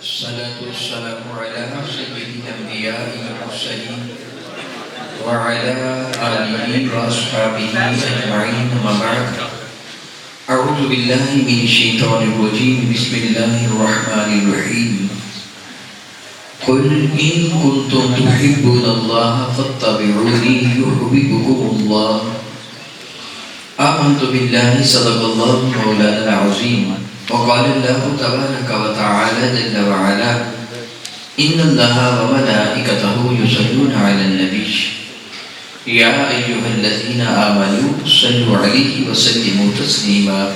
الصلاة والسلام على سيد الأنبياء والمرسلين وعلى آله وأصحابه أجمعين أما بعد أعوذ بالله من الشيطان الرجيم بسم الله الرحمن الرحيم قل إن كنتم تحبون الله فاتبعوني يحببكم الله آمنت بالله صدق الله مولانا العظيم وقال الله تبارك وتعالى جل وعلا إن الله وملائكته يصلون على النبي يا أيها الذين آمنوا صلوا عليه وسلموا تسليما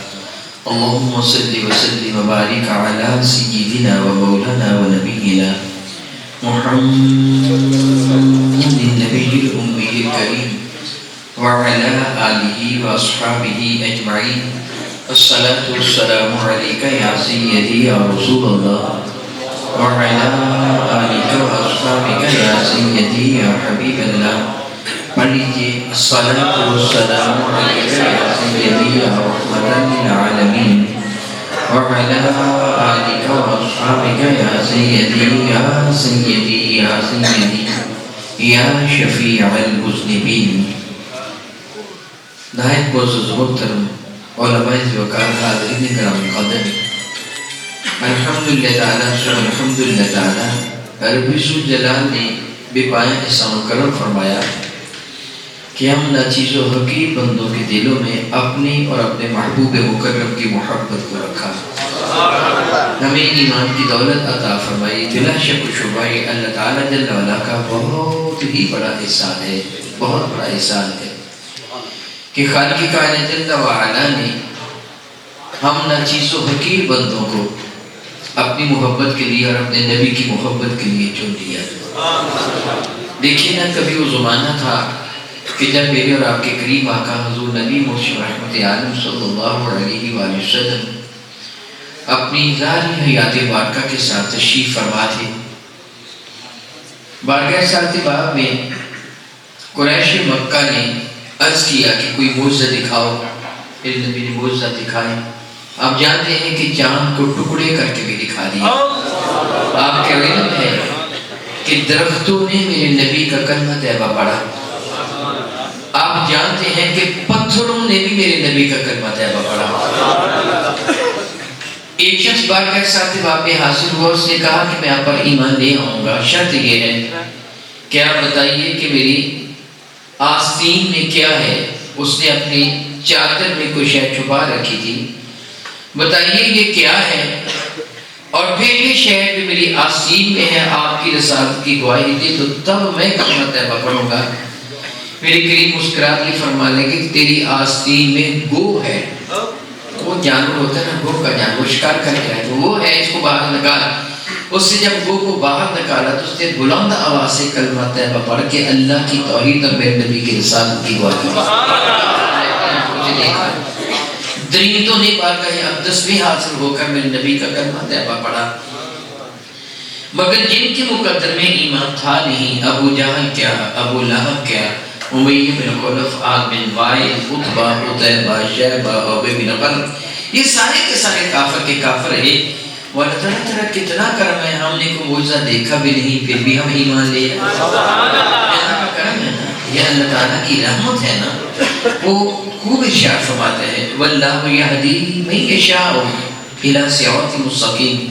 اللهم صل وسلم وبارك على سيدنا ومولانا ونبينا محمد النبي الأمي الكريم وعلى آله وأصحابه أجمعين الصلاة والسلام عليك يا سيدي يا رسول الله وعلى آلك وأصحابك يا سيدي يا حبيب الله پڑھیے الصلاة والسلام عليك يا سيدي يا رحمة للعالمين وعلى آلك وأصحابك يا سيدي يا سيدي يا سيدي يا شفيع المذنبين نہایت معزز محترم علماء وکار حاضرین کرام قدر الحمدللہ تعالی الحمدللہ تعالی رب ذوالجلال نے بے پایہ احسان و کرم فرمایا کہ ہم ناچیز و حقیر بندوں کے دلوں میں اپنی اور اپنے محبوب مکرم کی محبت کو رکھا ہمیں ایمان کی دولت عطا فرمائی بلا شک و شبہ اللہ تعالی جل وعلا کا بہت ہی بڑا احسان ہے بہت بڑا احسان ہے کہ خالق کائنات جل وعلا نے ہم ناچیز و حقیر بندوں کو اپنی محبت کے لیے اور اپنے نبی کی محبت کے لیے چن لیا دیکھیے نا کبھی وہ زمانہ تھا کہ جب میرے اور آپ کے قریب آقا حضور نبی مرشد رحمت عالم صلی اللہ علیہ وآلہ وسلم اپنی ظاہری حیات بارکہ کے ساتھ تشریف فرما تھے بارگاہ ساتھ باب میں قریش مکہ نے عرض کیا کہ کوئی معجزہ دکھاؤ پھر نبی نے معجزہ دکھائے آپ جانتے ہیں کہ چاند کو ٹکڑے کر کے بھی دکھا دیا آپ کا علم ہے کہ درختوں نے میرے نبی کا کلمہ طیبہ پڑھا آپ جانتے ہیں کہ پتھروں نے بھی میرے نبی کا کلمہ طیبہ پڑھا ایک شخص بارگاہ ساتھ باب میں حاضر ہوا اس نے کہا کہ میں آپ پر ایمان لے آؤں گا شرط یہ ہے کہ آپ بتائیے کہ میری آستین میں کیا ہے اس نے اپنی چادر میں کوئی شے چھپا رکھی تھی بتائیے یہ کیا ہے اور پھر یہ شے جو میری آستین میں ہے آپ کی رسالت کی گواہی دے تو تب میں کلمہ طیبہ پڑھوں گا میرے قریب مسکرا کے فرما لے کہ تیری آستین میں گو ہے وہ جانور ہوتا ہے نا گو کا جانور شکار کر کے آئے وہ ہے اس کو باہر نکالا اس سے جب گو کو باہر نکالا تو اس نے بلند آواز سے کلمہ طیبہ پڑھ کے اللہ کی توحید اور میرے نبی کی رسالت کی گواہی درندوں نے بارگاہ اقدس میں حاضر ہو کر میرے نبی کا کلمہ طیبہ پڑھا مگر جن کے مقدر میں ایمان تھا نہیں ابو جہل کیا ابو لہب کیا امیہ بن خلف عاد بن وائل عتبہ عتیبہ شیبہ ابی بن خلف یہ سارے کے سارے کافر کے کافر رہے وہ اللہ تعالیٰ کتنا کرم ہے ہم نے کوئی معجزہ دیکھا بھی نہیں پھر بھی ہم ایمان لے اللہ کا کرم ہے نا یہ اللہ تعالیٰ کی رحمت ہے نا وہ خوب ارشاد فرماتے ہیں واللہ یہدی من یشاء الی صراط مستقیم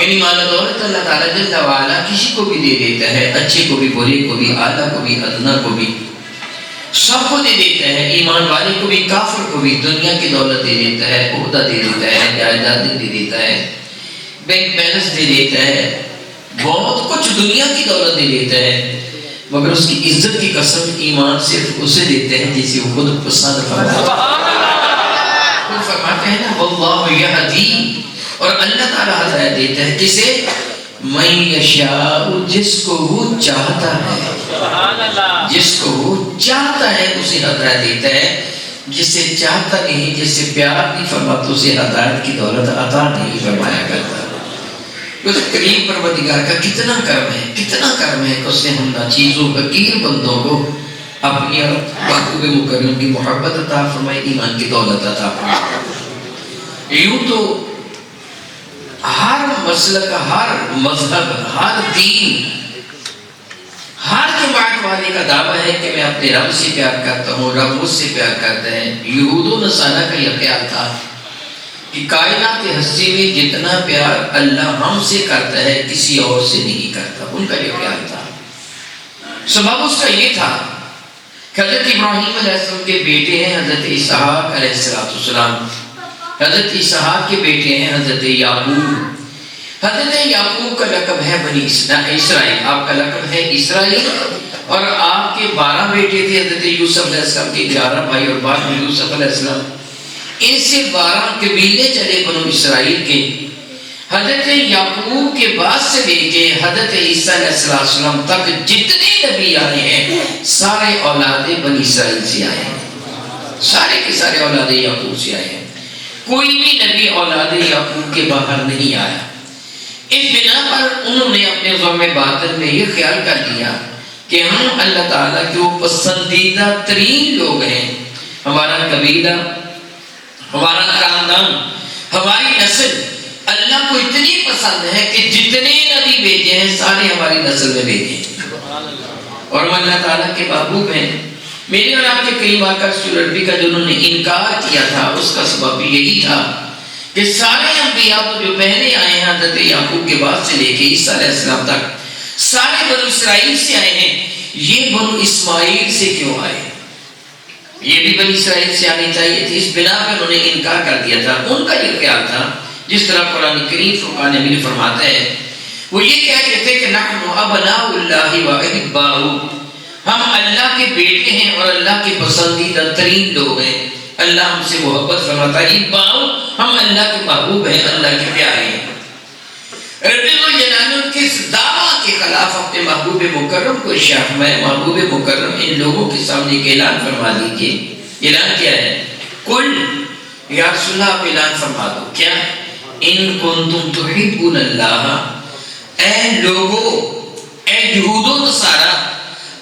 یعنی مال دولت اللہ تعالیٰ جل وعلا کسی کو بھی دے دیتا ہے اچھے کو بھی برے کو بھی اعلیٰ کو بھی ادنا کو بھی سب کو دے دیتا ہے ایمان والے کو بھی کافر کو بھی دنیا کی دولت دے دیتا ہے عہدہ دے دیتا ہے جائیدادیں دے دیتا ہے بینک بیلنس دے دیتا ہے بہت کچھ دنیا کی دولت دے دیتا ہے مگر اس کی عزت کی قسم ایمان صرف اسے دیتے ہیں جسے وہ خود پسند فرماتے ہیں نا واللہ یہدی اور اللہ تعالیٰ ہدایت دیتا ہے جسے من یشاء جس کو وہ چاہتا ہے جس کو وہ چاہتا ہے اسے ہدایت دیتا ہے جسے چاہتا نہیں جسے پیار نہیں فرماتا اسے ہدایت کی دولت عطا نہیں فرمایا کرتا اس کریم پروردگار کا کتنا کرم ہے کہ اس نے ہم ناچیز و حقیر بندوں کو اپنی محبوب مکرم کی محبت عطا فرمائی ایمان کی دولت عطا فرمائی یوں تو ہر مسلک، ہر مذہب، ہر دین، ہر جماعت والے کا دعویٰ ہے کہ میں اپنے رب سے پیار کرتا ہوں، رب مجھ سے پیار کرتا ہے۔ یہود و نصارہ کا یہ خیال تھا کہ کائنات ہستی میں جتنا پیار اللہ ہم سے کرتا ہے کسی اور سے نہیں کرتا، ان کا یہ خیال تھا۔ سبب اس کا یہ تھا کہ حضرت ابراہیم علیہ السلام کے بیٹے ہیں حضرت اسحاق علیہ السلام، حضرت اسحاق کے بیٹے ہیں حضرت یعقوب۔ حضرت یعقوب کا لقب ہے بنی اسرائیل، آپ کا لقب ہے اسرائیل، اور آپ کے 12 بیٹے تھے حضرت یوسف علیہ السلام کے 11 بھائی، اور بعد میں یوسف علیہ السلام، ان سے 12 قبیلے چلے بنو اسرائیل کے۔ حضرت یعقوب کے بعد سے لے کے حضرت عیسیٰ علیہ السلام تک جتنے نبی آئے ہیں سارے اولاد بنی اسرائیل سے آئے ہیں، سارے کے سارے اولاد یعقوب سے آئے ہیں، کوئی بھی نبی اولاد یعقوب کے باہر نہیں آیا۔ اس بنا پر انہوں نے اپنے ذوق باطن میں یہ خیال کر لیا کہ ہم اللہ تعالیٰ کے پسندیدہ ترین لوگ ہیں، ہمارا قبیلہ، ہمارا خاندان، ہماری نسل اللہ کو اتنی پسند ہے کہ جتنے نبی بھیجے ہیں سارے ہماری نسل میں بھیجے ہیں، اور ہم اللہ تعالیٰ کے محبوب ہیں۔ میرے اور آپ کے کئی واقعہ سورہ نبی کا جو انہوں نے انکار کیا تھا اس کا سبب بھی یہی تھا کہ سارے انبیاء جو پہلے آئے ہیں حضرت یعقوب کے بعد سے لے کے عیسیٰ علیہ السلام تک سارے بنو اسرائیل سے آئے ہیں، یہ بنو اسماعیل سے کیوں آئے؟ یہ بھی بنی اسرائیل سے آنی چاہیے تھی۔ اس بنا پر انہوں نے انکار کر دیا تھا۔ ان کا یہ خیال تھا، جس طرح قرآن کریم فرقان حمید فرماتا ہے، وہ یہ کہتے تھے کہ نحن ابناء اللہ و احباؤہ، ہم اللہ کے بیٹے ہیں اور اللہ کے پسندیدہ ترین لوگ ہیں۔ اللہ ہم سے محبت فرماتا ہے، احباؤہ، ہم اللہ کے محبوب ہیں، اللہ کے پیارے ہیں۔ رب الجلال کے اس دعویٰ کے خلاف اپنے محبوب مکرم کو ارشاد فرمایا، محبوب مکرم ان لوگوں کے سامنے ایک اعلان فرما دیجئے۔ اعلان کیا ہے؟ قل، یا رسول اللہ آپ اعلان فرما دو، کیا؟ ان کنتم تحبون اللہ، اے لوگو، اے یہود و نصارہ،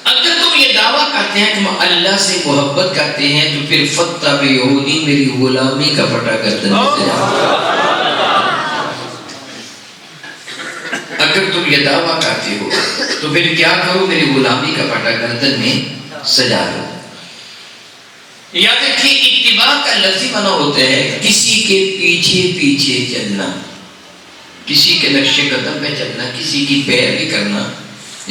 اگر تم یہ دعویٰ کرتے ہیں کہ ہم اللہ سے محبت کرتے ہیں تو پھر فاتبعونی، میری غلامی کا پٹا گردن میں سجاؤ۔ اگر تم یہ دعویٰ کرتے ہو تو پھر کیا کرو؟ میری غلامی کا پٹا گردن میں سجا لو۔ یاد رکھیے اتباع کا لفظی معنی ہوتا ہے کسی کے پیچھے پیچھے چلنا، کسی کے نقش قدم پہ چلنا، کسی کی پیروی کرنا،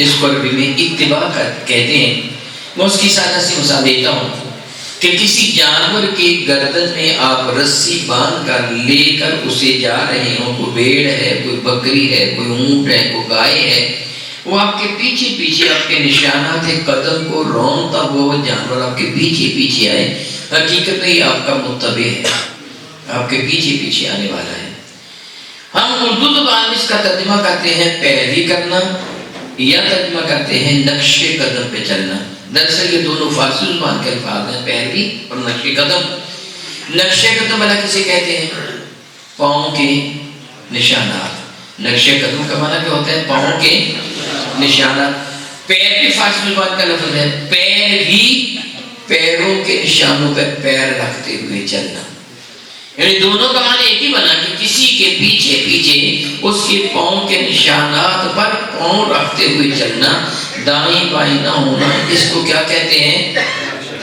اس کو عربی میں اتباع کہتے ہیں۔ میں اس کی سادہ سی مثال دیتا ہوں کہ کسی جانور کی گردن میں آپ رسی باندھ کر لے کر اسے جا رہے ہوں، کوئی بھیڑ ہے، کوئی بکری ہے، کوئی اونٹ ہے، کوئی گائے ہے، وہ آپ کے پیچھے پیچھے آپ کے نشانات قدم کو رونتا وہ جانور آپ کے پیچھے پیچھے آئے، حقیقت میں یہ آپ کا متبع ہے، آپ کے پیچھے پیچھے آنے والا ہے۔ ہم اردو زبان میں اس کا ترجمہ کرتے ہیں پیروی کرنا، یا ترجمہ کرتے ہیں نقش قدم پہ چلنا۔ دراصل یہ دونوں فارسی زبان کے الفاظ ہیں، پیروی اور نقش قدم۔ نقش قدم بھلا کسے کہتے ہیں؟ پاؤں کے نشانات۔ نقش قدم کا معنی کیا ہوتا ہے؟ پاؤں کے نشانات۔ پیر بھی فارسی زبان کا لفظ ہے، پیر بھی پیروں کے نشانوں پہ پیر رکھتے ہوئے چلنا، یعنی دونوں کا معنی ایک ہی بنا کہ کسی کے پیچھے پیچھے اس کے پاؤں کے نشانات پر پاؤں رکھتے ہوئے چلنا، دائیں بائیں نہ ہونا، اس کو کیا کہتے ہیں؟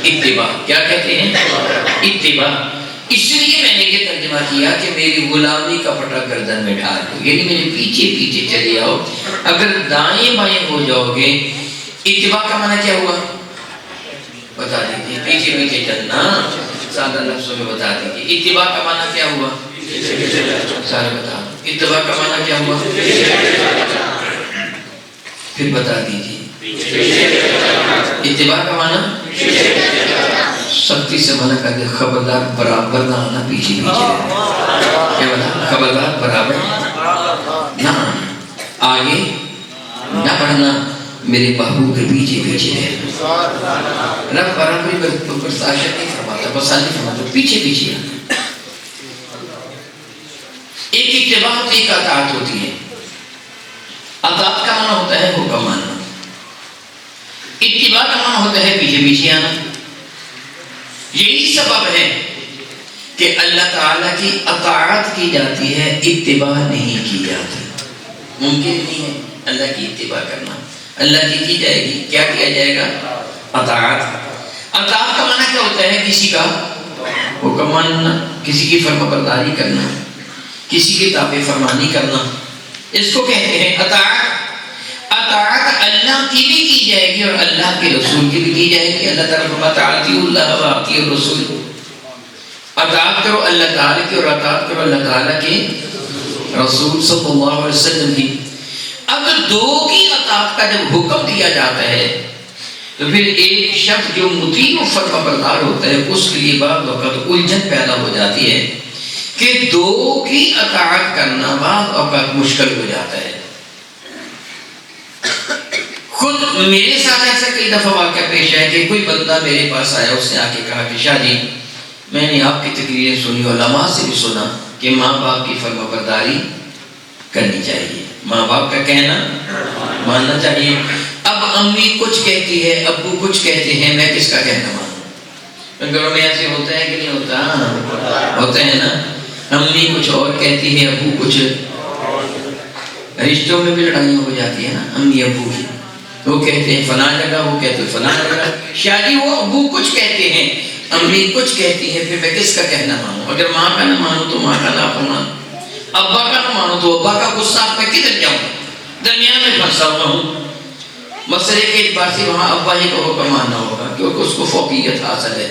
اتباع۔ کیا کہتے ہیں؟ اتباع۔ اس لیے میں نے یہ ترجمہ کیا کہ میری غلامی کا پٹا گردن میں ڈال دو، یعنی میرے پیچھے پیچھے چلے آؤ۔ اگر دائیں بائیں ہو جاؤ گے، اتباع کا معنی کیا ہوا؟ بتا دیجیے۔ پیچھے پیچھے چلنا، سادہ لفظوں میں بتا دیجیے۔ اتباع کا معنی کیا ہوا؟ سارے بتا دو۔ اتباع کا معنی کیا ہوا؟ پھر بتا دیجیے۔ اتباع کا معنی سختی سے منع کر دے، خبردار برابر نہ آنا، پیچھے پیچھے رہنا۔ کیا بتا؟ خبردار برابر نہ آنا، آگے نہ بڑھنا، میرے محبوب کے پیچھے پیچھے رہنا۔ رب برابری برداشت نہیں فرماتا، پسند نہیں فرماتا، پیچھے پیچھے آنا۔ ایک اتباع ہوتی ہے، ایک اطاعت ہوتی ہے۔ اطاعت کا معنی ہوتا ہے حکم ماننا، اتباع کا معنی ہوتا ہے پیچھے پیچھے آنا۔ یہی سبب ہے کہ اللہ تعالیٰ تعالیٰ کی اطاعت کی جاتی ہے، اتباع نہیں کی جاتی۔ ممکن نہیں ہے اللہ کی اتباع کرنا۔ اللہ کی جائے گی، کیا کیا جائے گا؟ اطاعت۔ اطاعت کا معنی کیا ہوتا ہے؟ کسی کا حکم ماننا، کسی کی فرما برداری کرنا، کسی کی تابع فرمانی کرنا، اس کو کہتے ہیں اطاعت۔ اطاعت اللہ کی بھی کی جائے گی اور اللہ کے رسول کی بھی کی جائے گی۔ اللہ تعالیٰ فرماتا ہے اطیعوا اللہ واطیعوا الرسول، اطاعت کرو اللہ تعالیٰ کی اور اطاعت کرو اللہ تعالیٰ کے رسول صلی اللہ علیہ وسلم کی۔ اب دو کی اطاعت کا جب حکم دیا جاتا ہے تو پھر ایک شخص جو مطیع و فرما بردار ہوتا ہے اس کے لیے بعض اوقات الجھن پیدا ہو جاتی ہے کہ دو کی اطاعت کرنا بعض اوقات مشکل ہو جاتا ہے۔ خود میرے ساتھ ایسا کئی دفعہ واقعہ پیش ہے کہ کوئی بندہ میرے پاس آیا، اس نے آ کے کہا کہ شاہ جی میں نے آپ کی تقریریں سنی، علماء سے بھی سنا کہ ماں باپ کی فرما برداری کرنی چاہیے، ماں باپ کا کہنا ماننا چاہیے۔ اب امی کچھ کہتی ہے، ابو کچھ کہتے ہیں، میں کس کا کہنا مانوں؟ گھروں میں ایسے ہوتا ہے کہ نہیں ہوتا؟ ہوتا ہے نا، امی کچھ اور کہتی ہے، ابو کچھ۔ رشتوں میں بھی لڑائیاں ہو جاتی ہے نا امی ابو کی، وہ کہتے ہیں فلاں جگہ، وہ کہتے ہیں فلاں جگہ، شادی وہ ابو کچھ کہتے ہیں امی کچھ کہتی ہے، پھر میں کس کا کہنا مانوں؟ اگر ماں کا نہ مانوں تو ماں کا نافرمان، ابا کا نہ مانو تو ابا کا غصہ، میں کدھر جاؤں؟ درمیان میں پھنسا ہوا ہوں۔ مسئلے کے اعتبار سے وہاں ابا ہی کا حکم ماننا ہوگا کیونکہ اس کو فوقیت حاصل ہے۔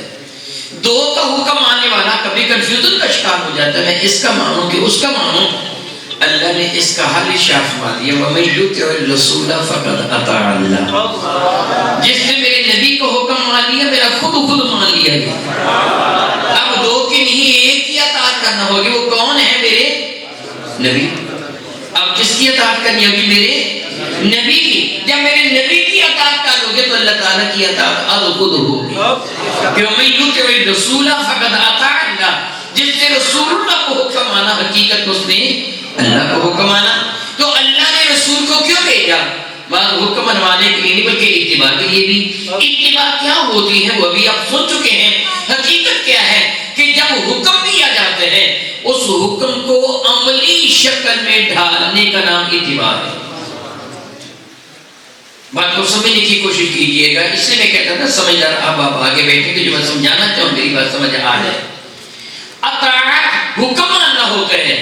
دو کا حکم ماننے والا کبھی کنفیوژن کا شکار ہو جاتا ہے، میں اس کا مانوں کہ اس کا مانوں۔ اللہ نے اس کا حل شاف فرما دیا، وَمَن يُطِعِ الرَّسُولَ فَقَدْ أَطَاعَ اللَّهَ، جس نے میرے نبی کو حکم مان لیا میرا خود مان لیا گیا۔ اب دو کی نہیں ایک کی اطاعت کرنا ہوگی، وہ کون ہے؟ میرے نبی۔ اب جس کی اطاعت کرنی ہوگی؟ میرے نبی کی۔ جب میرے نبی کی اطاعت کرو گے تو اللہ تعالیٰ کی اطاعت اب خود ہوگی، کہ وَمَن يُطِعِ الرَّسُولَ فَقَدْ أَطَاعَ اللَّهَ، جس نے رسول اللہ کو حکم مانا حقیقت اس نے اللہ کو حکم مانا۔ تو اللہ نے رسول کو کیوں بھیجا؟ بعض حکم منوانے کے لیے نہیں بلکہ اتباع کے لیے بھی۔ اتباع کیا ہوتی ہے وہ بھی آپ سن چکے ہیں۔ حقیقت کیا ہے کہ جب حکم دیا جاتا ہے اس حکم کو عملی شکل میں ڈھالنے کا نام اتباع ہے۔ بات کو سمجھنے کی کوشش کیجئے گا، اس لیے میں کہتا تھا سمجھدار آپ آگے بیٹھیں کہ جو میں سمجھانا چاہوں میری بات سمجھ آ جائے۔ اطاعت حکم ماننا ہوتا ہے،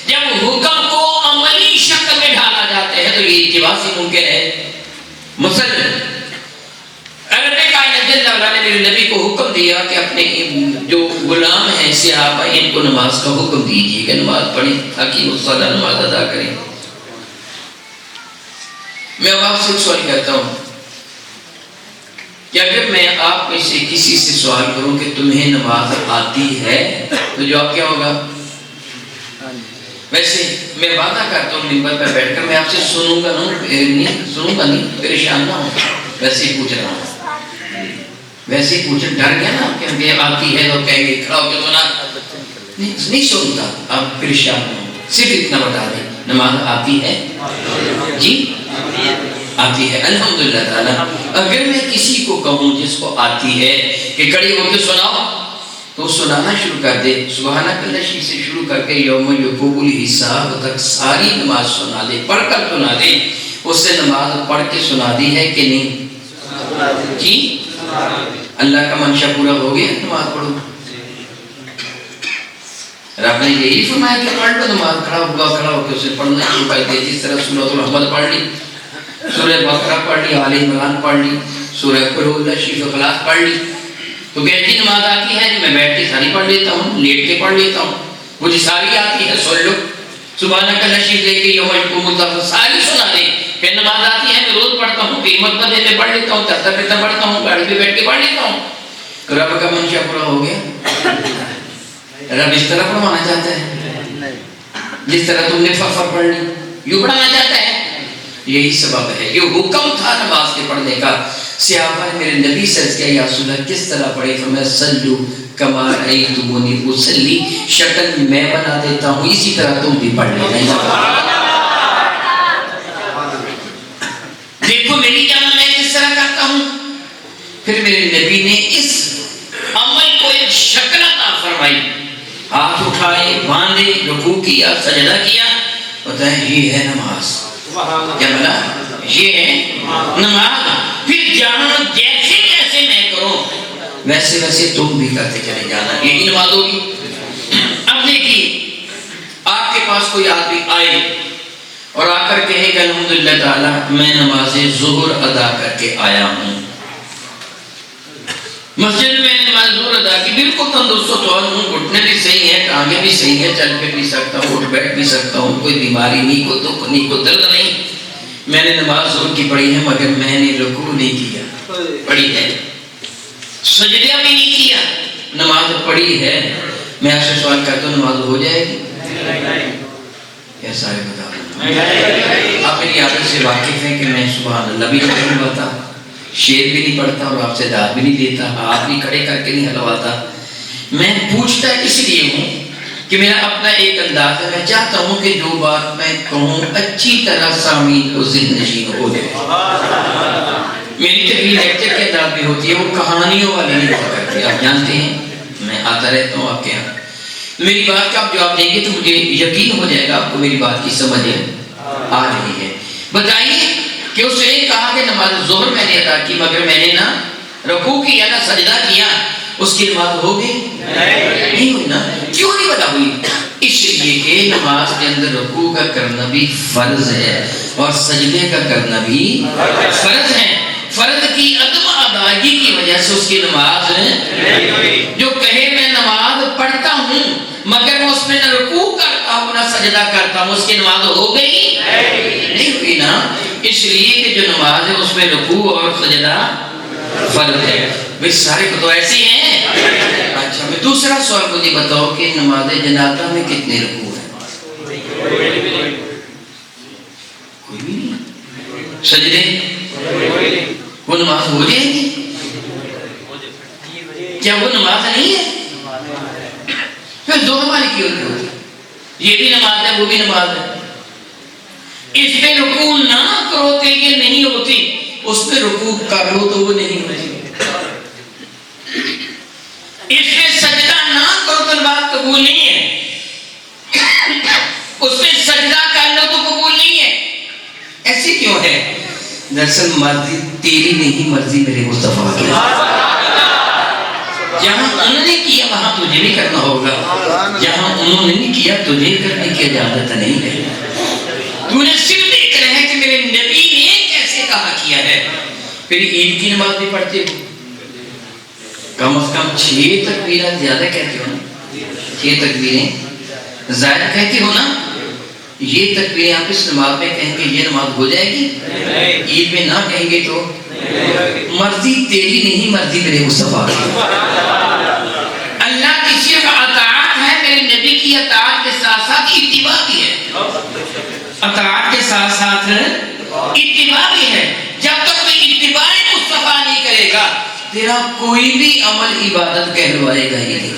جب حکم کو عملی شکل میں ڈالا جاتا ہے تو یہ اتباع سے ممکن ہے۔ مثلا رب کائنات جل وعلا نے میرے نبی کو حکم دیا کہ اپنے جو غلام ہیں صحابہ ان کو نماز کا حکم دیجیے کہ نماز پڑھیں، اقیموا الصلاۃ، نماز ادا کریں۔ میں اب آپ سے ایک سوال کرتا ہوں کہ اگر میں آپ میں سے کسی سے سوال کروں کہ تمہیں نماز آتی ہے تو جواب کیا ہوگا؟ ویسے میں وعدہ کرتا ہوں ممبر پر بیٹھ کر میں آپ سے سنوں گا نہیں، پریشان نہ ہوں، ویسے ہی پوچھ رہا ہوں، ویسے ہی پوچھ، ڈر گیا نا کہ آتی ہے تو کہیں گے کھڑا ہو کے سنا، نہیں سنتا، آپ پریشان ہوں، صرف اتنا بتا دیں نماز آتی ہے؟ جی آتی ہے الحمدللہ تعالیٰ۔ اگر میں کسی کو کہوں جس کو آتی ہے کہ کھڑی ہو کے سناؤ تو سنانا شروع کر دے، سبحانک اللہی سے شروع کر کے یوم یقوم الحساب تک ساری نماز سنا دے، پڑھ کر سنا دے، اس سے نماز پڑھ کے سنا دی ہے کہ نہیں؟ جی اللہ کا منشا پورا ہو گیا، نماز پڑھو۔ رب نے یہی فرمایا کہ پڑھ لو نماز، کھڑا ہو کے اسے پڑھنا شروع کر دے، جس طرح سورۃ الحمد پڑھ لی، سورہ بقرہ پڑھ لی، آل عمران پڑھ لی، سورہ قل هو اللہ شریف اخلاص پڑھ لی، تو کہتی نماز آتی ہے، میں بیٹھ کے ساری پڑھ لیتا ہوں، لیٹ کے پڑھ لیتا ہوں، مجھے ساری آتی ہے، سن لو سبحانک اللہ شریف لے کے یوم یقوم الحساب ساری سنا دے۔ پھر نماز آتی ہے، میں روز پڑھتا ہوں، قیمت بدے میں پڑھ لیتا ہوں، چلتا پھرتا پڑھتا ہوں، گاڑی پہ بیٹھ کے پڑھ لیتا ہوں، رب کا منشا پورا ہو گیا۔ رب اس طرح پڑھوانا چاہتا ہے جس طرح تم نے فخر پڑھ لی، یوں پڑھانا چاہتا ہے، یہی سبب ہے، یہ حکم تھا نماز کے پڑھنے کا۔ صحابہ نے میرے نبی سے عرض کیا یا رسول اللہ کس طرح پڑھے؟ فرمایا صلو کما رأیتمونی اصلی، شکل میں بنا دیتا ہوں اسی طرح تم بھی پڑھ لینا۔ دیکھو میری جان میں کس طرح کرتا ہوں۔ پھر میرے نبی نے اس عمل کو ایک شکل عطا فرمائی، ہاتھ باندھے، رکوع کیا، سجدہ کیا، بتائیں یہ ہے نماز۔ کیا بنا؟ یہ ہے نماز۔ پھر جہاں جیسے جیسے میں کروں ویسے ویسے تم بھی کرتے چلے جانا، یہی نماز ہوگی۔ اب دیکھیے، آپ کے پاس کوئی آدمی آئے اور آ کر کہے کہ الحمدللہ تعالی میں نماز ظہر ادا کر کے آیا ہوں، مسجد میں نماز ظہر ادا کی، بالکل تندرست و تواز ہوں، گھٹنے بھی صحیح ہے، ٹانگیں بھی صحیح ہے، چل پھر بھی سکتا ہوں، اٹھ بیٹھ بھی سکتا ہوں، کوئی بیماری نہیں، کوئی دکھ نہیں، کوئی درد نہیں، میں نے نماز ظہر کی پڑھی ہے مگر میں نے رکوع نہیں کیا، پڑھی ہے، سجدہ بھی نہیں کیا، نماز پڑھی ہے، میں آپ سے سوال کرتا ہوں نماز ہو جائے گی؟ یہ سارے بتا رہے آپ میری عادت سے واقف ہیں کہ میں سبحان اللہ بھی نہیں پڑھتا، شعر بھی نہیں پڑھتا اور آپ سے داد بھی نہیں دیتا، ہاتھ بھی کھڑے کر کے نہیں ہلواتا۔ میں پوچھتا اس لیے ہوں کہ میرا اپنا ایک انداز ہے، میں چاہتا ہوں کہ جو بات میں کہوں اچھی طرح سامعین کو ذہن نشین ہو جائے۔ میری تقریر لیکچر کے انداز میں ہوتی ہے، وہ کہانیوں والی نہیں ہوا کرتی، آپ جانتے ہیں میں آتا رہتا ہوں آپ کے یہاں، میری بات کا آپ جواب دیں گے تو مجھے یقین ہو جائے گا آپ کو میری بات کی سمجھ آ رہی ہے۔ بتائیے کہ اس نے کہا کہ نماز ظہر میں نے ادا کی مگر میں نے نہ رکوع کیا نہ سجدہ کیا، اس کی نماز ہو گئی؟ نہیں ہوئی نا۔ کیوں نہیں ادا ہوئی؟ اس لیے کہ نماز کے اندر رکوع کا کرنا بھی فرض ہے اور سجدے کا کرنا بھی فرض ہے۔ فرض کی عدم ادائیگی کی وجہ سے اس کی نماز نہیں ہوئی۔ جو کہے میں نماز پڑھتا ہوں مگر میں اس میں نہ رکوع کرتا ہوں نہ سجدہ کرتا ہوں، اس کی نماز ہو گئی؟ نہیں ہوئی نا۔ اس لیے کہ جو نماز ہے اس میں رکوع اور سجدہ فرض ہے۔ بھئی سارے کو تو ایسے ہیں۔ اچھا میں دوسرا سوال مجھے بتاؤ کہ نماز جنازہ میں کتنے رکوع ہیں؟ کوئی بھی نہیں۔ سجدے وہ نماز ہو جائے گی؟ کیا وہ نماز نہیں ہے؟ پھر ظہر والی کیوں نہیں ہوتی؟ یہ بھی نماز ہے وہ بھی نماز ہے۔ اس پہ رکوع نہ کرو تو یہ نہیں ہوتی، اس پہ رکوع کر لو تو وہ نہیں ہوتی۔ اس پہ سجدہ نہ کرو تو نماز قبول نہیں ہے، اس پہ سجدہ کر لو تو قبول نہیں ہے۔ ایسے کیوں ہے؟ دراصل مرضی تیری نہیں، مرضی میرے مصطفیٰ کی۔ جہاں انہوں نے کیا وہاں تجھے بھی کرنا ہوگا، جہاں انہوں نے نہیں کیا تجھے کرنے کی اجازت نہیں ہے۔ تو نے صرف دیکھ رہے ہیں کہ میرے نبی نے کیسے کہا کیا ہے۔ پھر عید کی نماز بھی پڑھتے ہو، کم از کم 6 تکبیرات زیادہ کہتے ہو نا، 6 تکبیریں زائد کہتے ہو نا۔ یہ تکبیریں آپ اس نماز میں کہیں گے یہ نماز ہو جائے گی؟ عید میں نہ کہیں گے تو مرضی تیری نہیں، مرضی میرے مصطفیٰ کی۔ اللہ کی صرف اطاعت ہے، میرے نبی کی اطاعت کے ساتھ ساتھ اتباع بھی ہے، اطاعت کے ساتھ ساتھ اتباع بھی ہے۔ جب تک تو اتباع مصطفیٰ نہیں کرے گا تیرا کوئی بھی عمل عبادت کہلوائے گا ہی نہیں۔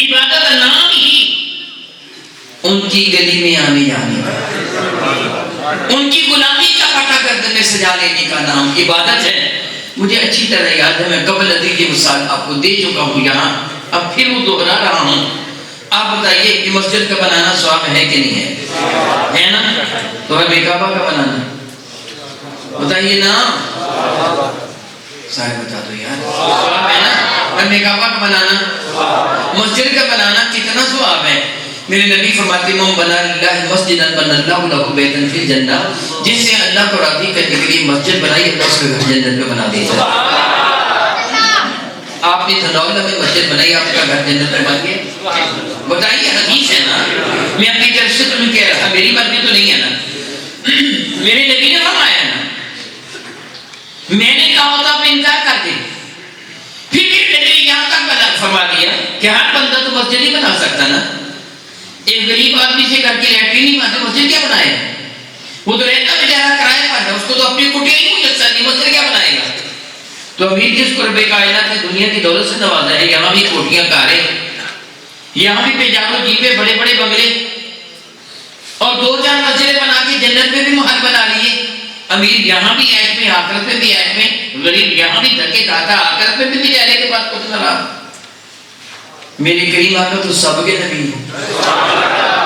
عبادت نام ہی ان کی گلی میں آنے جانے کا، ان کی غلامی کا پٹا گردن میں سجا لینے کا نام عبادت ہے۔ مجھے اچھی طرح یاد ہے، میں قبل ادری کی مثال آپ کو دے چکا ہوں یہاں، اب پھر وہ دہرا رہا ہوں۔ آپ بتائیے کہ مسجد کا بنانا ثواب ہے کہ نہیں ہے؟ ہے نا؟ تو ہے کعبہ کا بنانا، بتائیے نا، سارے بتا دو یار، ثواب ہے نا؟ ہے کعبہ کا بنانا، مسجد کا بنانا کتنا ثواب ہے؟ میرے نبی فرماتے من بنا للہ مسجدا بنى الله له بیتا فی الجنہ، جس نے اللہ کو راضی کرنے کے لیے مسجد بنائی اللہ اس کو گھر جنت میں بنا دیتا ہے۔ آپ نے دھنولہ میں مسجد بنائی، آپ کا گھر جنت میں بن گیا۔ بتائیے حدیث ہے نا، میں اپنی طرف سے تمہیں کہہ رہا تھا، میری مرضی تو نہیں ہے نا، میرے نبی نے فرمایا نا، میں نے کہا ہوتا آپ انکار کر دیں۔ پھر میرے نبی یہاں تک فرما دیا کہ ہر بندہ تو مسجد ہی بنا سکتا نا۔ ایک غریب آدمی سے گھر کی لیٹرین نہیں بناتے، مسجد کیا بنائے گا؟ وہ تو رہتا بیچارہ کرایہ پر ہے، اس کو تو اپنی کٹیا ہی میسر نہیں، مسجد کیا بنائے گا؟ تو امیر جس کو رب کائنات نے دنیا کی دولت سے نوازا ہے، یہاں بھی کوٹیاں کاریں، یہاں بھی پیجامو جیپیں، بڑے بڑے بنگلے، اور 2-4 مسجدیں بنا کے جنت میں بھی محل بنا لیے۔ امیر یہاں بھی ایش میں، آخرت میں بھی ایش میں، غریب یہاں بھی دھکے کھاتا، آخرت میں بھی بیچارے کے پاس کچھ نہ رہا۔ میرے کریم آقا تو سب کے نبی ہیں،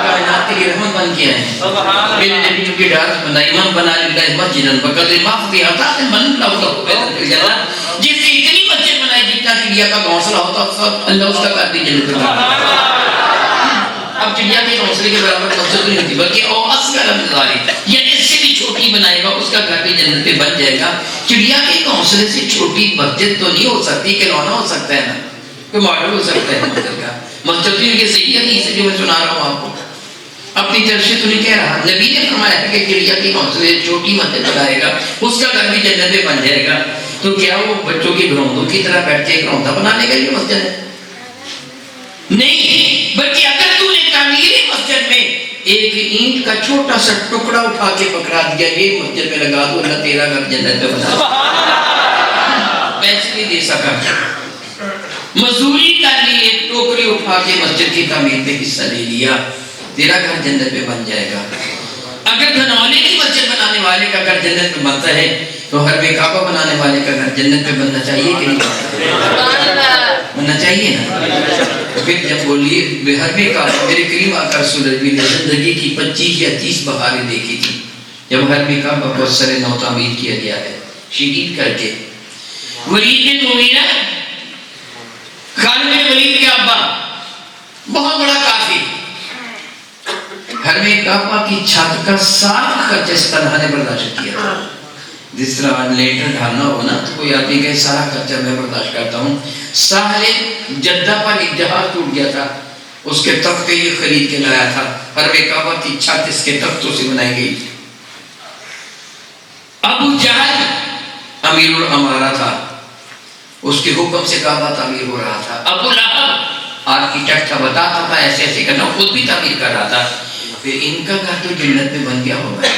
کائنات کے لیے رحمت بن کے آئے ہیں۔ میرے نبی جو کہ ڈاس بنائی من بنا للہ مسجدن بقدر ما فتحتا من لو لہو بیتن فی الجنہ، جس نے اتنی مسجد بنائی جتنا چڑیا کا گھونسلہ ہوتا اللہ اس کا کر دی جنت میں۔ اب چڑیا کے گھونسلے کے برابر مسجد نہیں ہوتی بلکہ او اصغر من ذالک، یا اس سے بھی چھوٹی بنائے گا اس کا گھر بھی جنت میں بن جائے گا۔ چڑیا کے گھونسلے سے چھوٹی مسجد تو نہیں ہو سکتی، کھلونا ہو سکتا ہے نا، کوئی ماڈل ہو سکتا ہے مسجد کا۔ مسجد کی صحیح حدیث ہے جو میں سنا رہا ہوں آپ کو، اپنی طرف سے تو نہیں کہہ رہا، نبی نے فرمایا ہے کہ چڑیا کے گھونسلے سے چھوٹی مسجد بنائے گا اس کا گھر بھی جنت میں بن جائے گا۔ تو کیا وہ بچوں کے گھروندوں کی طرح بیٹھ کے گھروندا بنانے کا یہ مسجد ہے؟ نہیں، بلکہ اگر تو نے تعمیر مسجد میں ایک اینٹ کا چھوٹا سا ٹکڑا اٹھا کے پکڑا دیا، یہ مسجد میں لگا دو، اللہ تیرا گھر جنت میں بنا دے، پیسے نہیں دے سکا، مزدوری کر لی، ایک ٹوکری اٹھا کے مسجد کی تعمیر میں حصہ لے لیا، تیرا گھر جنت میں بن جائے گا۔ اگر دھنونے کی مسجد بنانے والے کا گھر جنت میں بنتا ہے تو حرم کعبہ بنانے والے کا گھر جنت میں بننا چاہیے کہ نہیں بننا چاہیے نا؟ پھر جب بولیے حرم کعبہ، میرے کریم آقا رسول اللہ نے زندگی کی 25 یا 30 بہاریں دیکھی تھی جب حرم کعبہ کو سر نو تعمیر کیا گیا ہے شہید کر کے۔ ولید بن مغیرہ، خالد بن ولید کے ابا، بہت بڑا کافر، حرم کعبہ کی چھت کا سارا خرچہ اس طرح نے برداشت کیا تھا۔ جس طرح لیٹر ڈھالنا ہو نا تو کوئی آدمی کہے سارا خرچہ میں برداشت کرتا ہوں۔ ساحل جدہ پر ایک جہاز ٹوٹ گیا تھا، اس کے تختے یہ خرید کے لایا تھا، حرم کعبہ کی چھت اس کے تختوں سے بنائی گئی تھی۔ ابو جہل امیر الامارہ تھا، اس کے حکم سے کعبہ تعمیر ہو رہا تھا۔ ابو لہب آرکیٹیکٹ تھا، بتاتا تھا ایسے ایسے کرنا، خود بھی تعمیر کر رہا تھا۔ پھر ان کا گھر تو جنت میں بن گیا ہوگا۔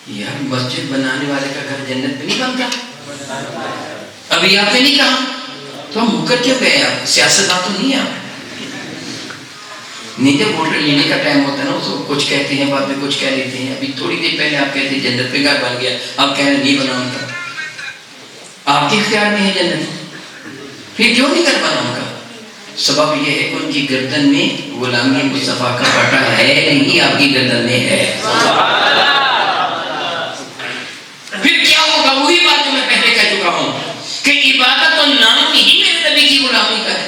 یار مسجد بنانے والے کا گھر جنت میں نہیں بنتا؟ ابھی آپ نے نہیں کہا تو ہم مکر کیوں گئے؟ آپ سیاستدان تو نہیں آپ، نہیں جب ووٹ لینے کا ٹائم ہوتا ہے نا تو کچھ کہتے ہیں بعد میں کچھ کہہ لیتے ہیں۔ ابھی تھوڑی دیر پہلے آپ کہتے ہیں جنت میں گھر بن گیا، آپ کہہ رہے ہیں نہیں بنا ان کا، آپ کے اختیار میں ہے جنت، پھر کیوں نہیں گھر بنا ان کا؟ سبب یہ ہے کہ ان کی گردن میں غلامی مصطفیٰ کا پٹا ہے نہیں، آپ کی گردن میں ہے۔ پھر کیا ہوگا؟ وہی بات جو میں پہلے کہہ چکا ہوں کہ عبادت و نام ہی میرے نبی کی غلامی کا ہے۔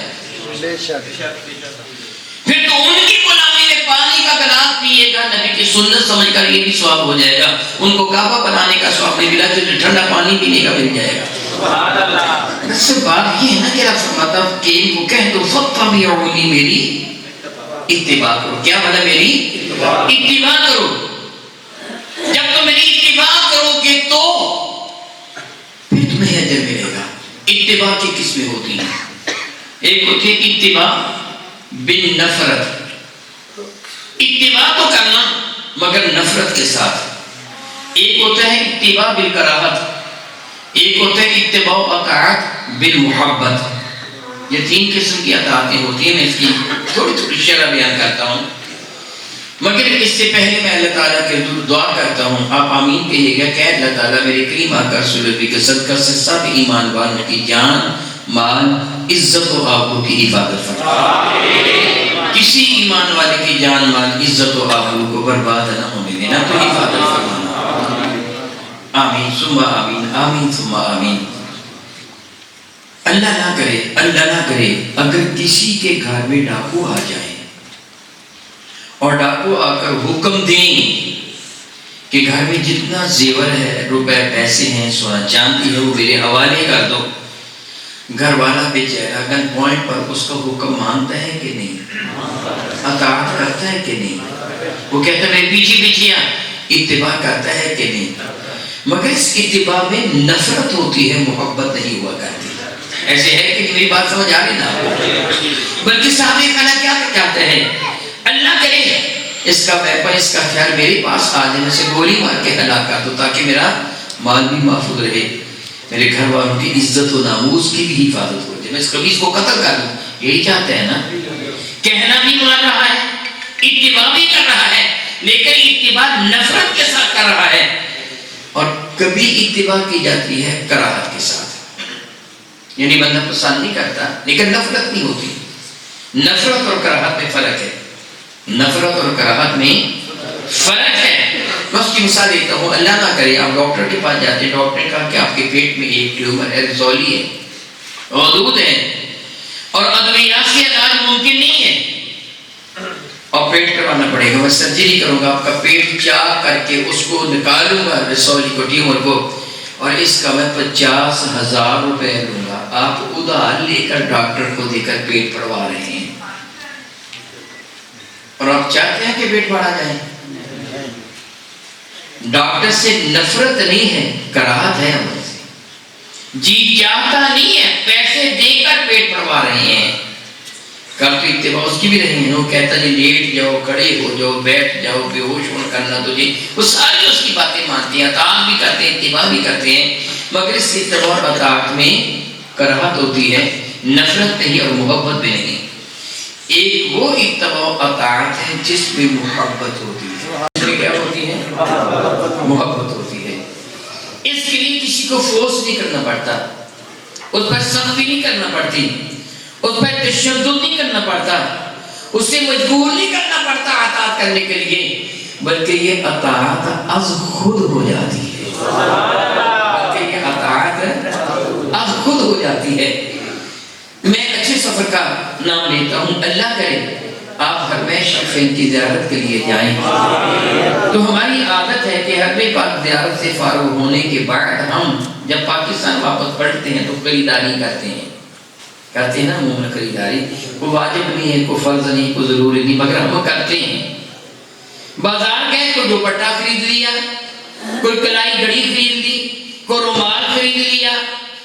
پھر تو ان کی غلامی میں پانی کا گلاس پیے گا نبی کی سنت سمجھ کر یہ بھی ثواب ہو جائے گا، ان کو کعبہ بنانے کا ثواب نہیں ملا تو ٹھنڈا پانی پینے کا مل جائے گا۔ اس سے بات یہ ہے نا کہ رب فرماتا کہ ان کو کہہ دو فَاتَّبِعُونِی، میری اتباع کرو۔ کیا مطلب؟ میری اتباع کرو۔ جب تم میری اتباع کرو گے تو پھر تمہیں اجر ملے گا۔ اتباع کی قسمیں ہوتی ہیں، ایک ہوتی ہے اتباع بالنفرت، اتباع تو کرنا مگر نفرت کے ساتھ، ایک ہوتا ہے اتباع بالکراہت، ایک ہوتا ہے اتباع اطاعت بالمحبت۔ یہ تین قسم کی اطاعتیں ہوتی ہیں، میں اس کی تھوڑی تھوڑی شرح بیان کرتا ہوں، مگر اس سے پہلے میں اللہ تعالیٰ کے دعا کرتا ہوں، آپ آمین کہیے گا کہ اللہ تعالیٰ میرے کریم آقا رسول اللہ کے صدقہ سے سب ایمان والوں کی جان، مال، عزت و آبرو کی حفاظت فرما، کسی ایمان والے کی جان، مال، عزت و آبرو کو برباد نہ ہونے دینا، تو حفاظت فرمانا۔ آمین ثم آمین، آمین ثم آمین۔ اللہ نہ کرے، اللہ نہ کرے اگر کسی کے گھر میں ڈاکو آ جائے اور ڈاکو آ کر حکم دیں کہ گھر میں جتنا زیور ہے، روپے پیسے ہیں، سونا چاندی ہے، وہ میرے حوالے کر دو، گھر والا بیچارہ گن پوائنٹ پر اس کا حکم مانتا ہے کہ نہیں؟ اطاعت کرتا ہے کہ نہیں؟ وہ کہتا ہے میرے پیچھے پیچھے اتباع کرتا ہے کہ نہیں؟ مگر اس اتباع میں نفرت ہوتی ہے، محبت نہیں ہوا کرتی۔ ایسے ہے کہ میری بات سمجھ آ رہی نا؟ بلکہ صحابہ کہنا کیا چاہتے ہیں؟ اللہ کرے اس کا ویپن، اس کا ہتھیار میرے پاس آ جائے، میں سے گولی مار کے ہلاک کر دو تاکہ میرا مال بھی محفوظ رہے، میرے گھر والوں کی عزت و ناموس کی بھی حفاظت ہو جائے، میں اس قبیض کو قتل کر دوں۔ یہی چاہتے ہیں نا؟ کہنا بھی مان رہا ہے، اتباع بھی کر رہا ہے، لیکن اتباع نفرت کے ساتھ کر رہا ہے، اور کبھی اتباع کی جاتی ہے کراہت کے ساتھ۔ یعنی بندہ پسند نہیں کرتا لیکن نفرت نہیں ہوتی. نفرت اور کراہت میں فرق ہے. نفرت اور کراہت میں فرق ہے. میں اس کی مثال دیتا ہوں. اللہ نہ کرے آپ ڈاکٹر کے پاس جاتے ہیں, ڈاکٹر نے کہا کہ آپ کے پیٹ میں ایک ٹیومر ہے, رزولی ہے, غدود ہے, اور ادویات سے علاج ممکن نہیں ہے, آپریٹ کروانا پڑے گا, میں سرجری کروں گا, آپ کا پیٹ چاک کر کے اس کو نکالوں گا, رسولی کو, ٹیومر کو, اور اس کا میں 50,000 روپے لوں گا. آپ ادھار لے کر ڈاکٹر کو دے کر پیٹ پڑوا رہے ہیں, اور آپ چاہتے ہیں کہ پیٹ بڑھا جائے. ڈاکٹر سے نفرت نہیں ہے, کراہت ہے عمل سے. جی چاہتا نہیں ہے, پیسے دے کر پیٹ پڑوا رہے ہیں. کل تو اتباع اس کی بھی رہی ہے, وہ کہتا جی لیٹ جاؤ, کھڑے ہو جاؤ, بیٹھ جاؤ, بے ہوش ہونا کرنا تجھے, وہ ساری اس کی باتیں مانتے ہیں, اطاعت بھی کرتے ہیں, اتباع بھی کرتے ہیں, مگر اس اتباع اور اطاعت میں کراہت ہوتی ہے, نفرت نہیں اور محبت بھی نہیں. ایک وہ اتباع و اطاعت ہے جس میں محبت ہوتی ہے. اس میں کیا ہوتی ہے؟ محبت ہوتی ہے. اس کے لیے کسی کو فورس نہیں کرنا پڑتا, اس پر سختی نہیں کرنا پڑتی, اس پر تشدد نہیں کرنا پڑتا, اسے مجبور نہیں کرنا پڑتا اطاعت کرنے کے لیے, بلکہ یہ اطاعت از خود ہو جاتی ہے. بلکہ یہ اطاعت از خود ہو جاتی ہے. میں اچھے سفر کا نام لیتا ہوں. اللہ کرے آپ حرمین شریفین کی زیارت کے لیے جائیں. تو ہماری عادت ہے کہ حرم پاک زیارت سے فارغ ہونے کے بعد ہم جب پاکستان واپس پلٹتے ہیں تو خریداری کرتے ہیں. کرتے ہیں نا عموماً خریداری, کوئی واجب نہیں ہے, کوئی فرض نہیں, کوئی ضروری نہیں, مگر ہم کرتے ہیں. بازار گئے, کوئی دوپٹہ خرید لیا, کوئی کلائی گھڑی خرید لی, کوئی رومال خرید لیا,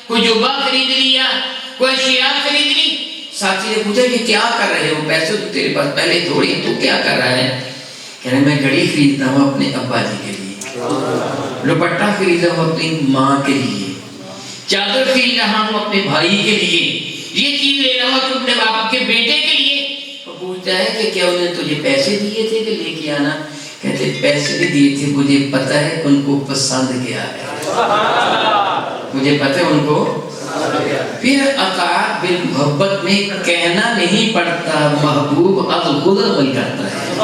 کوئی جبہ خرید لیا, کوئی اشیاء خرید لی. ساتھی نے پوچھا کہ کیا کر رہے ہو, پیسے تو تیرے پاس پہلے تھوڑی, تو کیا کر رہا ہے؟ کہہ رہے میں گھڑی خریدتا ہوں اپنے ابا جی کے لیے, دوپٹہ خریدا ہوں اپنی ماں کے لیے, چادر خرید رہا ہوں اپنے بھائی کے لیے, یہ چیز لے رہا ہوں اپنے باپ کے بیٹے کے لیے. وہ پوچھتا ہے کہ کیا انہیں تجھے پیسے دیے تھے کہ لے کے آنا؟ کہتے پیسے بھی دیے تھے, مجھے پتہ ہے ان کو پسند کیا ہے, مجھے پتہ ہے ان کو. پھر اطاعت بالمحبت میں کہنا نہیں پڑتا, محبوب از خود عمل کرتا ہے,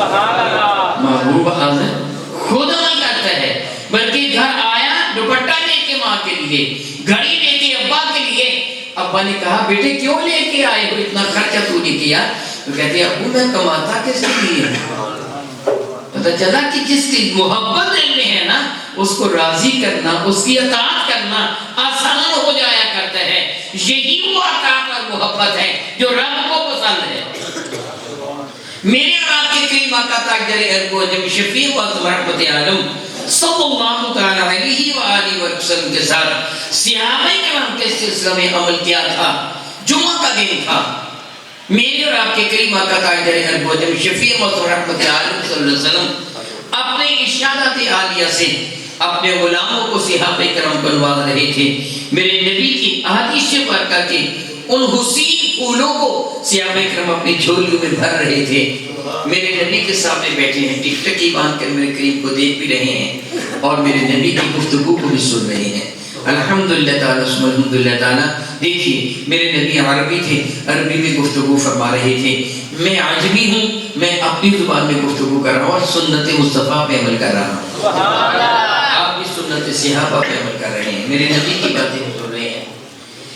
محبوب از خود عمل کرتا ہے. بلکہ گھر آیا دوپٹہ لے کے ماں کے لیے, گھڑی لے کے ابا کے لیے. ابا نے کہا بیٹے کیوں لے کے آئے ہو, اتنا خرچہ تو نے کیا؟ تو کہتے ہیں ابو میں کماتا کس لیے. پتہ چلا کہ جس کی محبت دل میں ہے نا, اس کو راضی کرنا, اس کی اطاعت کرنا آسان ہو جایا کرتا ہے. یہی وہ اطاعت اور محبت ہے جو رب کو پسند ہے. میرے اور آپ کے کریم آقا تاجدار ارب و عجم شفیع و اعظم رحمت عالم صلی اللہ تعالی علیہ وآلہ وسلم کے ساتھ صحابہ کرام کے سلسلہ میں عمل کیا تھا. جمعہ کا دن تھا. میرے اور آپ کے کریم آقا تاجدار ارب و عجم شفیع و اعظم رحمت عالم صلی اللہ علیہ وسلم اپنے ارشادات عالیہ سے اپنے غلاموں کو صحابہ کرام کو نواز رہے تھے. میرے نبی کی احادیث سے پڑھ کر کے ان حسین پھولوں کو صحابہ کرام اپنی جھولیوں میں بھر رہے تھے. میرے نبی کے سامنے بیٹھے ہیں, ٹک ٹکی باندھ کر میرے کریم کو دیکھ بھی رہے ہیں اور میرے نبی کی گفتگو کو بھی سن رہے ہیں. الحمدللہ تعالیٰ ثم الحمدللہ تعالیٰ. دیکھیے میرے نبی عربی تھے, عربی میں گفتگو فرما رہے تھے. میں عجمی ہوں, میں اپنی زبان میں گفتگو کر رہا ہوں اور سنت مصطفیٰ پہ عمل کر رہا ہوں. آپ بھی سنت صحابہ پہ عمل کر رہے ہیں, میرے نبی کی باتیں سن رہے ہیں.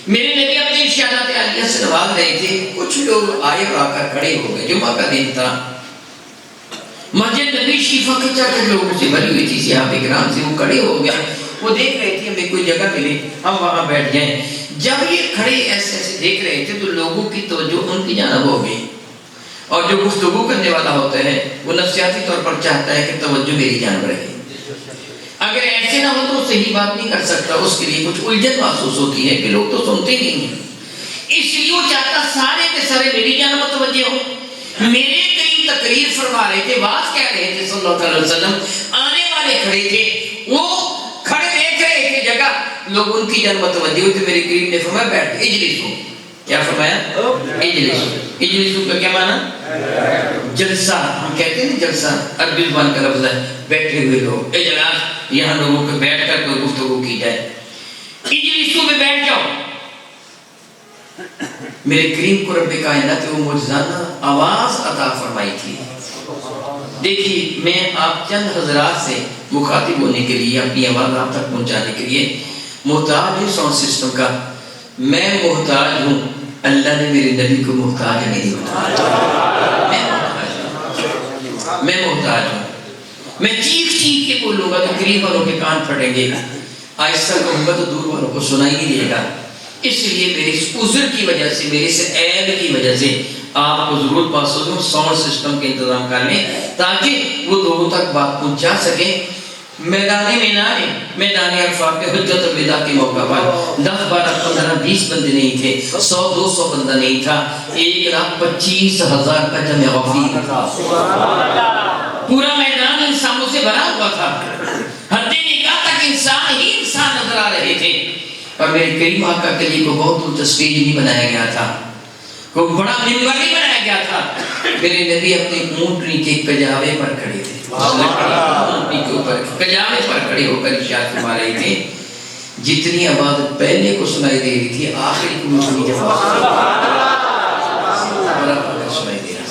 میرے نبی اپنے ارشادات عالیہ سے نواز رہے تھے. کچھ لوگ آئے اور آ کر کھڑے ہو گئے. جمعہ کا دن تھا, مسجد نبی شیفہ کے چاہتے لوگوں سے بھری ہوئی تھی, صحابہ کرام سے. وہ کھڑے ہو گئے, وہ دیکھ رہے تھے ہمیں کوئی جگہ ملے ہم وہاں بیٹھ جائیں. جب یہ کھڑے ایسے ایسے دیکھ رہے تھے تو لوگوں کی توجہ ان کی جانب ہو گئی, اور جو گفتگو کرنے والا ہوتا ہے وہ نفسیاتی طور پر چاہتا ہے کہ توجہ میری جانب رہے. اگر ایسے نہ ہو تو صحیح بات نہیں کر سکتا, اس کے لیے کچھ الجھن محسوس ہوتی ہے کہ لوگ تو سنتے نہیں ہیں. اس لیے وہ چاہتا سارے کے سارے میری جانب متوجہ ہو. میرے قریب تقریر فرما رہے تھے, بات کہہ رہے تھے صلی اللہ علیہ وسلم. آنے والے کھڑے تھے, وہ کھڑے دیکھ رہے تھے جگہ, لوگ ان کی جانب متوجہ ہوتے. میرے قریب نے فرمایا بیٹھ, اجلسو. کیا فرمایا؟ اجلسو. اجلسو کا کیا معنی؟ جلسہ. ہم کہتے ہیں جلسہ عربی زبان کا لفظ ہے, بیٹھے ہوئے لوگ. اجلاس, یہاں لوگوں کو بیٹھ کر کوئی گفتگو کی جائے. اجلسو میں بیٹھ جاؤ. میرے کریم کو رب کائنات وہ معجزانہ آواز عطا فرمائی تھی. دیکھیے میں آپ چند حضرات سے مخاطب ہونے کے لیے اپنی آواز آپ تک پہنچانے کے لیے محتاج ہوں ساؤنڈ سسٹم کا. میں محتاج ہوں, اللہ نے میرے نبی کو محتاج نہیں بنایا. میں محتاج ہوں. میں چیخ چیخ کے بولوں گا تو قریب والوں کے کان پھٹیں گے, آہستہ کہوں گا تو دور والوں کو سنائی نہیں دے گا. اس لیے میرے اس عذر کی وجہ سے, میرے اس عیب کی وجہ سے آپ کو ضرور پاس ہو ساؤنڈ سسٹم کے انتظام کر لیں تاکہ وہ لوگوں تک بات پہنچا سکیں. میدان میں میدان عرفہ پہ حجت الوداع کے موقع پر 10 12 15 20 بندے نہیں تھے, 100 200 بندہ نہیں تھا, 1,25,000 کا جمع غفیر تھا. پورا میدان انسانوں سے بھرا ہوا تھا, حد نگاہ تک انسان ہی انسان نظر آ رہے تھے. اور میرے کریم آقا کے لیے کو بہت اونچا اسٹیج نہیں بنایا گیا تھا, کوئی بڑا منبر نہیں بنایا گیا تھا. میرے نبی اپنے اونٹنی کے کجاوے پر کھڑے تھے, اونٹنی کے اوپر کجاوے پر کھڑے ہو کر ارشاد فرما رہے تھے. جتنی آواز پہلے کو سنائی دے رہی تھی آخری کو اتنی جواب سنائی دے رہا.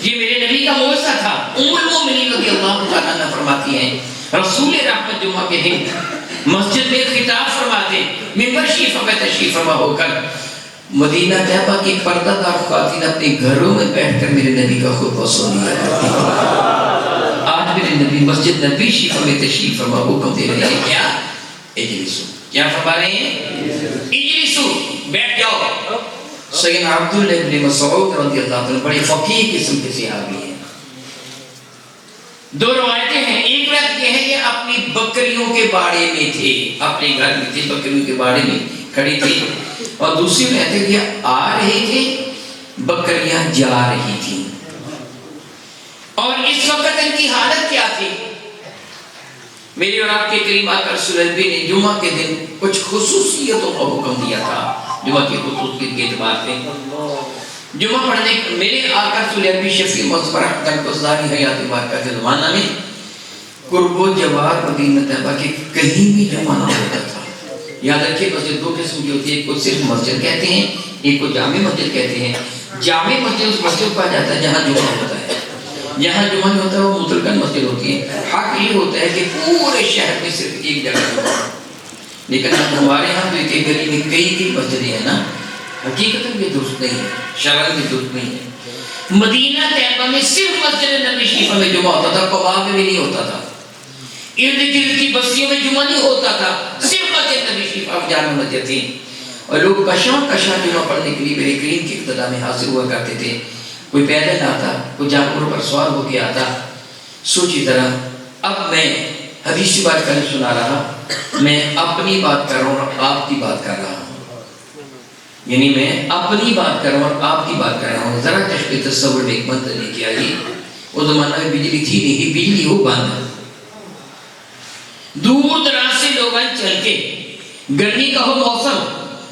یہ میرے نبی کا معجزہ تھا. ام المؤمنین رضی اللہ تعالیٰ عنہ فرماتی ہیں رسول رحمت جمعہ کے دن مسجد میں خطاب فرماتے, منبر شریف میں تشریف فرما ہو کر مدینہ طیبہ کی پردہ دار خواتین اپنے گھروں میں بیٹھ کر میرے نبی کا خطبہ سن لیا کرتی ہیں. آج میرے نبی مسجد نبی شریف میں تشریف فرما حکم دے رہے ہیں کیا اجلسو, کیا فرما رہے ہیں اجلسو, بیٹھ جاؤ. سیدنا عبداللہ بن مسعود رضی اللہ عنہ بڑے فقیہ قسم کے صحابی ہیں. دو روایتیں ہیں, ایک روایت یہ ہے کہ اپنی بکریوں کے باڑے میں تھے, اپنے گھر میں تھے, بکریوں کے باڑے میں کھڑی تھی. اور دوسری روایت ہے کہ آ رہے تھے, بکریاں جا رہی تھیں. اور اس وقت ان کی حالت کیا تھی؟ میری اور آپ کے کریم آقا رسول اللہ نے جمعہ کے دن کچھ خصوصیتوں کا حکم دیا تھا. جمعہ کی خصوصیت کے اعتبار سے جمعہ پڑھنے میرے آقا رسول اللہ شفیع مصطفیٰ رحمت اللہ حیات مبارکہ کے زمانہ میں قرب و جوار مدینہ طیبہ کے کہیں بھی جمعہ نہ ہوتا تھا. یاد رکھیے مسجد دو قسم کی ہوتی ہے, ایک کو صرف مسجد کہتے ہیں, ایک کو جامع مسجد کہتے ہیں. جامع مسجد اس مسجد پا جاتا ہے جہاں جمعہ ہوتا ہے, جہاں جمعہ نہیں ہوتا ہے وہ مطلقاً مسجد ہوتی ہے. حق یہ ہوتا ہے کہ پورے شہر میں صرف ایک جگہ جمعہ, لیکن ہمارے ہاں تو ایک گلی میں کئی مسجدیں ہیں نا, حقیقت میں درست نہیں ہے, شرعاً بھی درست نہیں ہے. مدینہ طیبہ میں صرف مسجد نبی شریف میں جمعہ ہوتا تھا, قباء میں بھی نہیں ہوتا تھا, ارد گرد کی بستیوں میں جمعہ نہیں ہوتا تھا, صرف مسجد نبی شریف اب جامع مسجد تھی. اور لوگ کشاں کشاں جمعہ پڑھنے کے لیے میرے کریم کی ابتدا میں حاضر ہوا کرتے تھے. کوئی پیدل آتا, کوئی جانوروں پر سوار ہو کے آتا. سوچی ذرا, اب میں حدیث کی بات کرنے سنا رہا, میں اپنی بات کر رہا ہوں اور آپ کی بات کر رہا ہوں, یعنی میں اپنی بات کر رہا ہوں اور آپ کی بات کر رہا ہوں. ذرا تشبیہ تصور میں ایک منظر لے کے آئیے. اس زمانہ میں بجلی تھی نہیں, بجلی ہو بند, دور دراز سے لوگ چل کے, گرمی کا ہو موسم,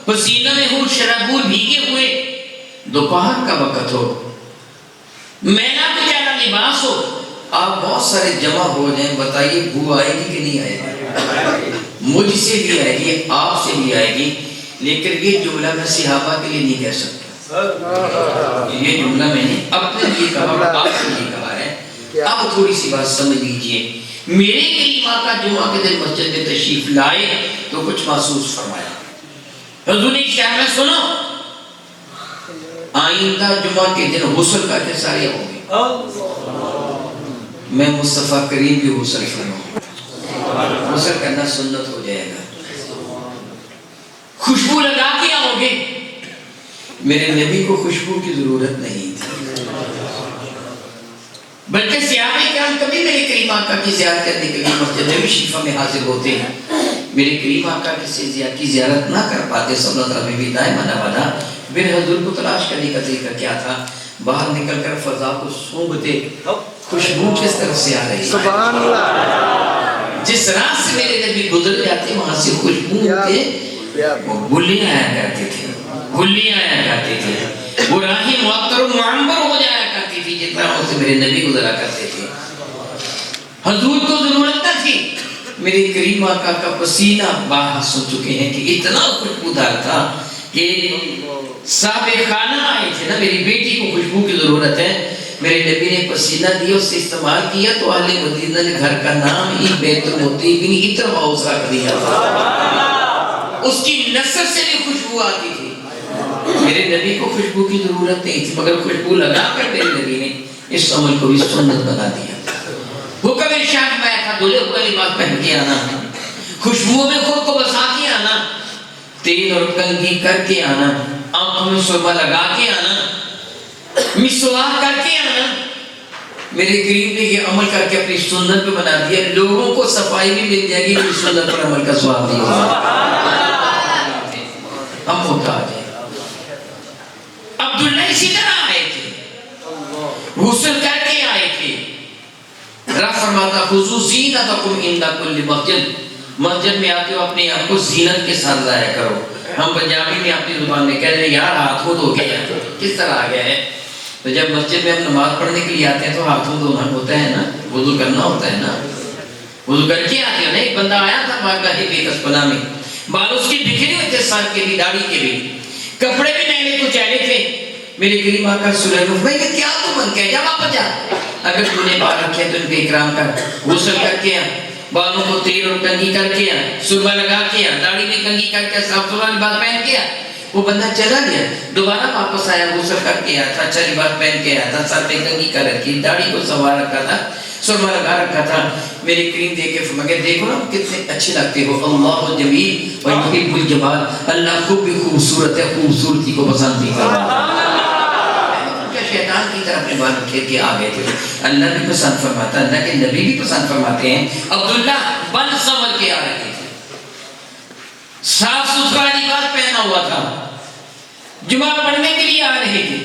پسینہ میں ہو, شرابور بھیگے ہوئے, دوپہر کا وقت ہو, میلا پچانا لباس ہو, آپ بہت سارے جمع ہو جائیں, بتائیے بو آئے گی کہ نہیں آئے گی؟ مجھ سے بھی آئے گی, آپ سے بھی آئے گی. لیکن یہ جملہ میں صحابہ کے لیے نہیں کہہ سکتا, یہ جملہ میں نے اپنے لیے کہا اور آپ کے لیے کہا ہے. اب تھوڑی سی بات سمجھ لیجئے. میرے کریم آقا جمعہ کے دن مسجد میں تشریف لائے تو کچھ محسوس فرمایا. حضور نے شہر میں سنو, آئندہ جمعہ کے دن غسل کا کے سارے ہوں گے. میں مصطفیٰ کریم بھی غسل کروں, غسل کرنا سنت ہو جائے گا. خوشبو لگا کے آؤ گے, میرے نبی کو خوشبو کی ضرورت نہیں تھی, بلکہ صحابہ کرام کبھی میرے کریم آقا کی زیارت کرنے کے لیے مسجد نبی شریفہ میں حاضر ہوتے ہیں. میرے کریم آقا کی زیارت نہ کر پاتے صلی اللہ علیہ وسلم, دائما نوادا پھر حضور کو تلاش کرنے کا طریقہ کیا تھا, باہر نکل کر فضا کو سونگھتے, خوشبو کس طرف سے آ رہی, سبحان اللہ, جس راہ سے میرے نبی گزر جاتے وہاں سے خوشبو کے گلیاں آیا کرتے تھے, گلیاں آیا کرتے تھے, وہ راہیں معطر و معمر ہو جایا کرتی تھی جس طرح سے میرے نبی گزرا کرتے تھے. حضور کو ضرورت نہ تھی, میرے کریم آقا کا پسینہ باہر سن چکے ہیں کہ اتنا خوشبودار تھا کہ صاحب خانہ آئے تھے نا، میری بیٹی کو خوشبو کی ضرورت ہے، میرے نبی نے پسینہ دیا، اس سے استعمال کیا تو اہل مدینہ نے گھر کا نام ہی بیت المطیب بن اطرم ہاؤس رکھ دیا. اس کی نسل سے بھی خوشبو آتی تھی. میرے نبی کو خوشبو کی ضرورت نہیں تھی، مگر خوشبو لگا کر میرے نبی نے اس عمل کو بھی سنت بنا دیا. حکم ارشاد میں تھا دھلے ہوئے لباس پہن کے آنا، خوشبو میں خود کو بسا کے آنا، تیل اور کنگھی کر کے آنا، آنکھوں میں سرما لگا کے آنا، مسواک کر کے آنا. میرے کریم نے یہ عمل کر کے اپنی سنت پہ بنا دیا. لوگوں کو صفائی بھی مل جائے گی، میری سنت پر عمل کا ثواب دیا. ہم محتاج ہیں. عبداللہ اسی طرح آئے تھے، غسل کر کے آئے تھے. رب فرماتا خذوا زینتکم عند کل مسجد، مسجد میں آتے ہو اپنے آپ کو زینت کے ساتھ ظاہر کرو. ہم پنجابی میں اپنی زبان میں کہہ رہے ہیں یار ہاتھوں دھو کے کس طرح آ گیا ہے. تو جب مسجد میں ہم نماز پڑھنے کے لیے آتے ہیں تو ہاتھوں دھونا ہوتا ہے نا، وضو کرنا ہوتا ہے نا، وضو کر کے آتے ہو نا. ایک بندہ آیا تھا بارگاہ بیکسپنا میں، بال اس کے بکھرے ہوئے تھے، سر کے بھی داڑھی کے بھی، کپڑے بھی نئے کچیلے تھے. میرے کریم آقا صلی اللہ علیہ وسلم کہ کیا تو من کہہ جا واپس جا، اگر تو نے بال رکھے تو ان کے اکرام کر. غسل کر کے آ، بالوں کو تیل اور کنگھی کر کے آ، سرما لگا کے آ، داڑھی میں کنگھی کر کے صاف ستھرا لباس پہن کے آ. وہ بندہ چلا گیا، دوبارہ واپس آیا، غسل کر کے آیا تھا، اچھا لباس پہن کے آیا تھا، سر پہ کنگھی کر رکھی، داڑھی کو سنوار رکھا تھا، سرما لگا رکھا تھا. میرے کریم دیکھ کے فرمایا دیکھو نا کتنے اچھے لگتے ہو، اللہ جمیل و یحب الجمال، اللہ خوب بھی خوبصورت ہے، خوبصورتی کو پسند بھی کرتا ہے. شیطان کی طرف اپنے بال کھیر کے آ گئے تھے. اللہ بھی پسند فرماتا ہے، اللہ کے نبی بھی پسند فرماتے ہیں. عبداللہ بن سنور کے آ رہے تھے، صاف ستھرا لباس پہنا ہوا تھا، جمعہ پڑھنے کے لیے آ رہے تھے.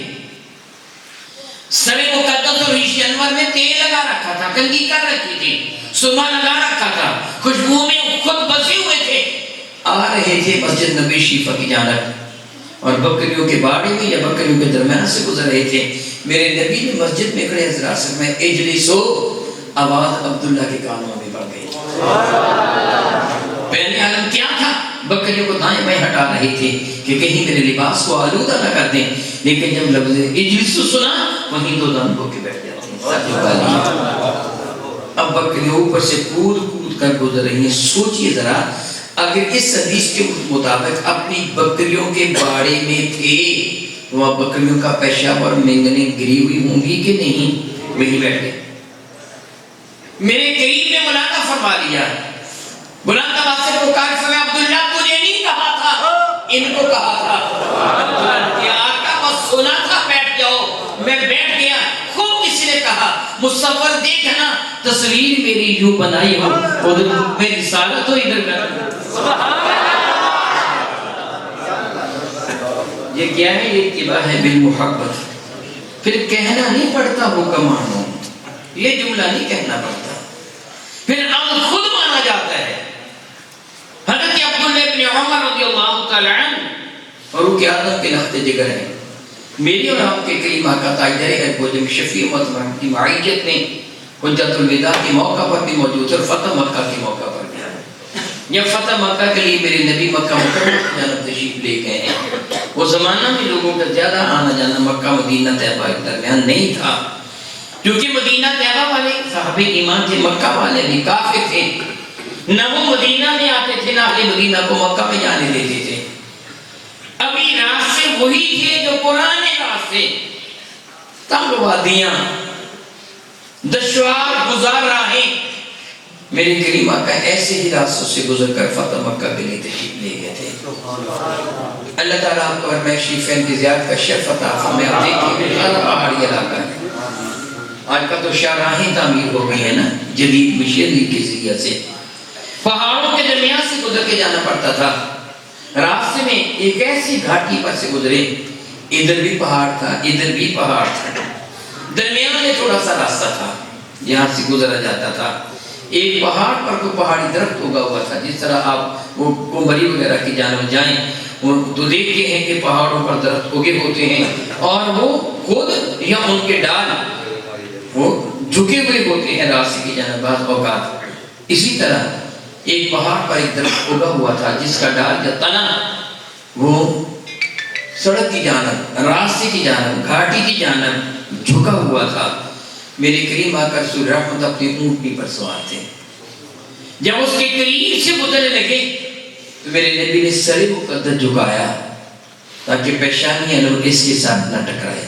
سر مقدس اور ریش انور میں تیل لگا رکھا تھا، کنگھی کر رکھی تھی، سرما لگا رکھا تھا، خوشبو میں خود بسے ہوئے تھے. آ رہے تھے مسجد نبی شریفہ کی جانب، اور بکریوں کے باڑے میں یا بکریوں کے درمیان سے گزر رہے تھے. میرے نبی نے مسجد میں کھڑے حضرات سے میں اجلسو، آواز عبداللہ کے کانوں میں پڑ گئی. پہلے عالم کیا تھا، بکریوں کو دائیں بائیں ہٹا رہے تھے کہ کہیں میرے لباس کو آلودہ نہ کر دیں. لیکن جب لفظ اجلسو سنا وہیں دو دم ہو کے بیٹھ جاتے ہیں. اب بکریوں اوپر سے کود کود کر گزر رہی ہیں. سوچئے ذرا اگر اس حدیث کے مطابق اپنی بکریوں کے باڑے میں تھے تو وہاں بکریوں کا پیشاب اور مینگنیں گری ہوئی ہوں گی کہ نہیں؟ وہیں بیٹھ گئے. میرے قریب نے ملاقہ فرما لیا، بلند آواز سے پکار فرمایا عبداللہ تجھے نہیں کہا تھا، ان کو کہا تھا. کہ آقا بس سنا تھا بیٹھ جاؤ، میں بیٹھ گیا. خوب کسی نے کہا مصور دیکھنا تصویر میری یوں بنائی ہو اور میری رسالت ہو ادھر کر. یہ کیا ہے؟ یہ اتباع ہے بالمحبت. پھر کہنا نہیں پڑتا حکم مانو، یہ جملہ نہیں کہنا پڑتا، پھر امر خود مانا جاتا ہے. حضرت عبداللہ ابن عمر رضی اللہ تعالی عنہ فاروق اعظم کے لخت جگر ہیں. میری اور آپ کے کریم آقا تاجدار اربوجم شفیع امت کی معیت میں حجت الوداع کے موقع پر بھی موجود اور فتح مکہ کے موقع پر بھی. جب فتح مکہ کے لیے میرے نبی مکہ مکرمہ کی جانب تشریف لے گئے ہیں، وہ زمانہ میں لوگوں کا زیادہ آنا جانا مکہ مدینہ طیبہ کے درمیان نہیں تھا، کیونکہ مدینہ طیبہ والے صحابہ ایمان تھے، مکہ والے بھی کافر تھے. نہ وہ مدینہ میں آتے تھے نہ اہل مدینہ کو مکہ میں جانے دیتے تھے. ابھی راستے وہی تھے جو پرانے راستے، تنگ وادیاں، دشوار گزار راہیں. میرے کریم آقا ایسے ہی راستوں سے گزر کر فتح مکہ کے لیے تشریف لے گئے تھے. اللہ تعالیٰ آپ کو ارمائے شریفین کی زیارت کا شرف عطا فرمائے. آپ دیکھیں بڑا پہاڑی علاقہ ہے. آج کا تو شاہراہیں تعمیر ہو گئی ہے نا جدید مشینری کے ذریعے سے. پہاڑوں کے درمیان سے گزر کے جانا پڑتا تھا. راستے میں ایک ایسی گھاٹی پر سے گزرے، ادھر بھی پہاڑ تھا ادھر بھی پہاڑ تھا، درمیان میں تھوڑا سا راستہ تھا یہاں سے گزرا جاتا تھا. ایک پہاڑ پر کوئی پہاڑی درخت اگا ہوا تھا. جس طرح آپ وہ کمبری وغیرہ کی جانب جائیں تو دیکھتے ہیں کہ پہاڑوں پر درخت اگے ہوتے ہیں اور وہ خود یا ان کے ڈال وہ جھکے ہوئے ہوتے ہیں راستے کی جانب بعض اوقات. اسی طرح ایک پہاڑ پر ایک درخت اگا ہوا تھا جس کا ڈال یا تنا وہ سڑک کی جانب، راستے کی جانب، گھاٹی کی جانب جھکا ہوا تھا۔ میرے کریم آقا رسول رحمت اپنی اونٹنی پر سوار تھے۔ جب اس کے قریب سے گزرنے لگے تو میرے نبی نے سر مقدس جھکایا تاکہ پیشانی انور اس کے ساتھ نہ ٹکرائے۔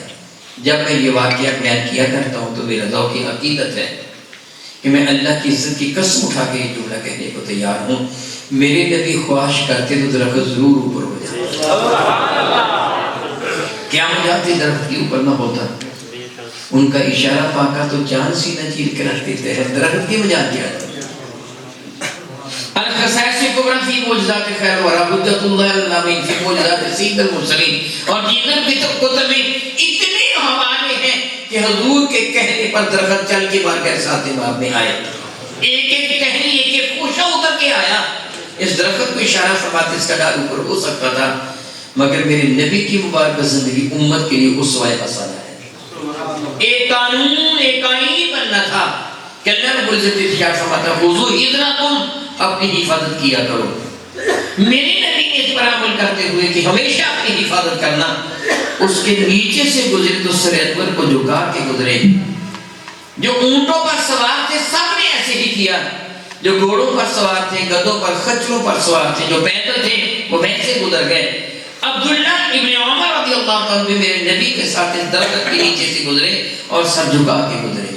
جب میں یہ واقعہ بیان کیا کرتا ہوں تو میرا ذوق عقیدت ہے کہ میں اللہ کی عزت کی قسم اٹھا کے یہ جملہ کہنے کو تیار ہوں، میرے نبی خواہش کرتے تو درخت ضرور اوپر ہو جاتا۔ کیا ہو جاتے درخت کے اوپر نہ ہوتا؟ ان کا اشارہ پاکا تو چاند سینہ چیر کے رکھ دیتے ہیں، درخت کی مجال کیا ہے؟ الخصائص کبریٰ فی معجزات خیر ورا حجت اللہ العالمین فی معجزات سید المرسلین، اور جنت کی کتب میں اتنے حوالے ہیں کہ حضور کے کہنے پر درخت چل کے مار کر ساتھ باب میں آئے، ایک ایک ٹہنی ایک ایک خوشہ اتر کے آیا۔ اس درخت کو اشارہ فرماتے اس کا ڈال اوپر ہو سکتا تھا، مگر میرے نبی کی مبارک زندگی امت کے لیے اسوہ حسنہ ہے۔ ایک قانون، ایک آئین بننا تھا کہ اللہ رب العزت ارشاد فرماتا خذوا حذرکم، اپنی حفاظت کیا کرو۔ میرے نبی نے اس پر عمل کرتے ہوئے کہ ہمیشہ اپنی حفاظت کرنا، اس کے نیچے سے گزرے تو سر انور کو جھکا کے گزرے۔ جو اونٹوں پر سوار تھے سب نے ایسے ہی کیا، جو گھوڑوں پر سوار تھے، گدھوں پر، خچروں پر سوار تھے، جو پیدل تھے وہ ویسے گزر گئے۔ عبداللہ ابن عمر رضی اللہ عنہ بھی میرے نبی کے ساتھ اس درخت کے نیچے سے گزرے اور سر جھکا کے گزرے۔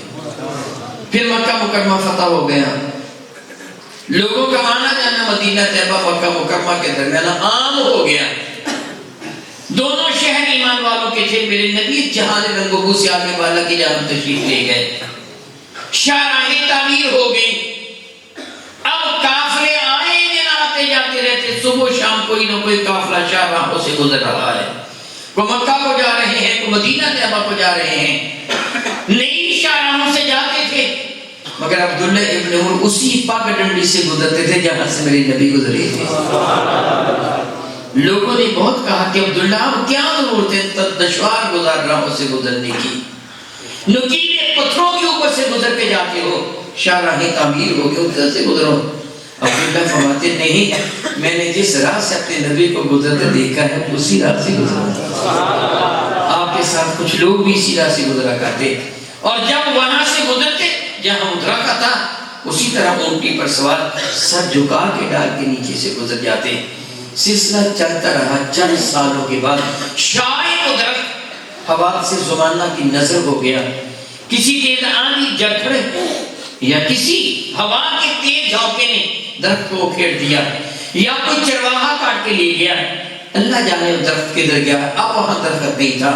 پھر مکہ مکرمہ فتح ہو گیا، لوگوں کا آنا جانا مدینہ طیبہ مکہ مکرمہ کے درمیان عام ہو گیا۔ دونوں شہر ایمان والوں کے تھے۔ میرے نبی جہان رنگ و بو سے آگے والا کی جانب تشریف لے گئے، شاہراہیں تعمیر ہو گئی۔ اب قافلے آئے دن آتے جاتے رہتے، صبح شام کوئی نہ کوئی قافلہ شاہراہوں سے گزر رہا ہے، کوئی مکہ کو جا رہے ہیں، کوئی مدینہ طیبہ کو جا رہے ہیں، نئی شاہراہوں سے جاتے تھے۔ مگر عبداللہ ابن عمر اسی پاک ڈنڈی سے گزرتے تھے جہاں سے میرے نبی گزرے تھے۔ لوگوں نے بہت کہا کہ عبداللہ اب کیا ضرورت ہے دشوار گزار راہوں سے گزرنے کی، نکیلے پتھروں کے اوپر سے گزر کے جاتے ہو، شاہراہیں تعمیر ہو گئے ادھر سے گزرو۔ عبداللہ فرماتے نہیں، میں نے جس راہ سے اپنے نبی کو گزرتے دیکھا ہے اسی راہ سے گزرا، آپ کے ساتھ کچھ لوگ بھی اسی راہ سے گزرا کرتے، اور جب وہاں سے گزرتے جہاں ادھرا کا تھا اسی طرح اونٹی پر سوار سر جھکا کے ڈال کے نیچے سے گزر جاتے۔ سلسلہ چلتا رہا۔ چند سالوں کے بعد شاید وہ درخت ہوا سے زمانہ کی نظر ہو گیا، کسی تیز آندھی جھکڑے یا کسی ہوا کے تیز جھونکے نے درخت کو کھیڑ دیا، یا کوئی چرواہا کاٹ کے لے گیا، اللہ جانے درخت کدھر گیا۔ اب وہاں درخت نہیں تھا۔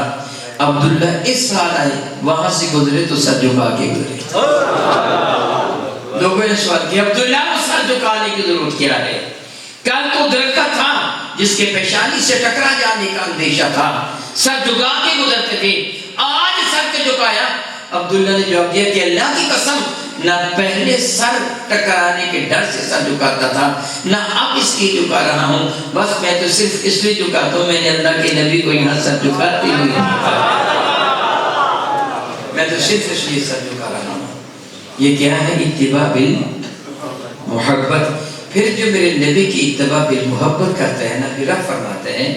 عبداللہ اس سال آئے، وہاں سے گزرے تو سر جھکا کے گزرے۔ لوگوں نے سوال کیا عبداللہ وہ سر جھکانے کی ضرورت کیا ہے؟ کل تو درخت تھا جس کے پیشانی سے ٹکرا جانے کا اندیشہ تھا، سر جھکا کے گزرتے تھے، آج سر کے جھکایا۔ عبداللہ نے جواب دیا کہ اللہ کی قسم نہ پہلے سر ٹکرانے کے ڈر سے سر جھکاتا تھا، نہ اب اس لیے جھکا رہا ہوں، بس میں تو صرف اس لیے جھکاتا ہوں میں نے اللہ کے نبی کو یہاں سر جھکاتے ہوئے دیکھا، میں تو صرف اس لیے سر جھکا رہا ہوں۔ یہ کیا ہے؟ اتباع بالمحبت۔ پھر جو میرے نبی کی اتباع بالمحبت کرتا ہے نا، پھر رب فرماتے ہیں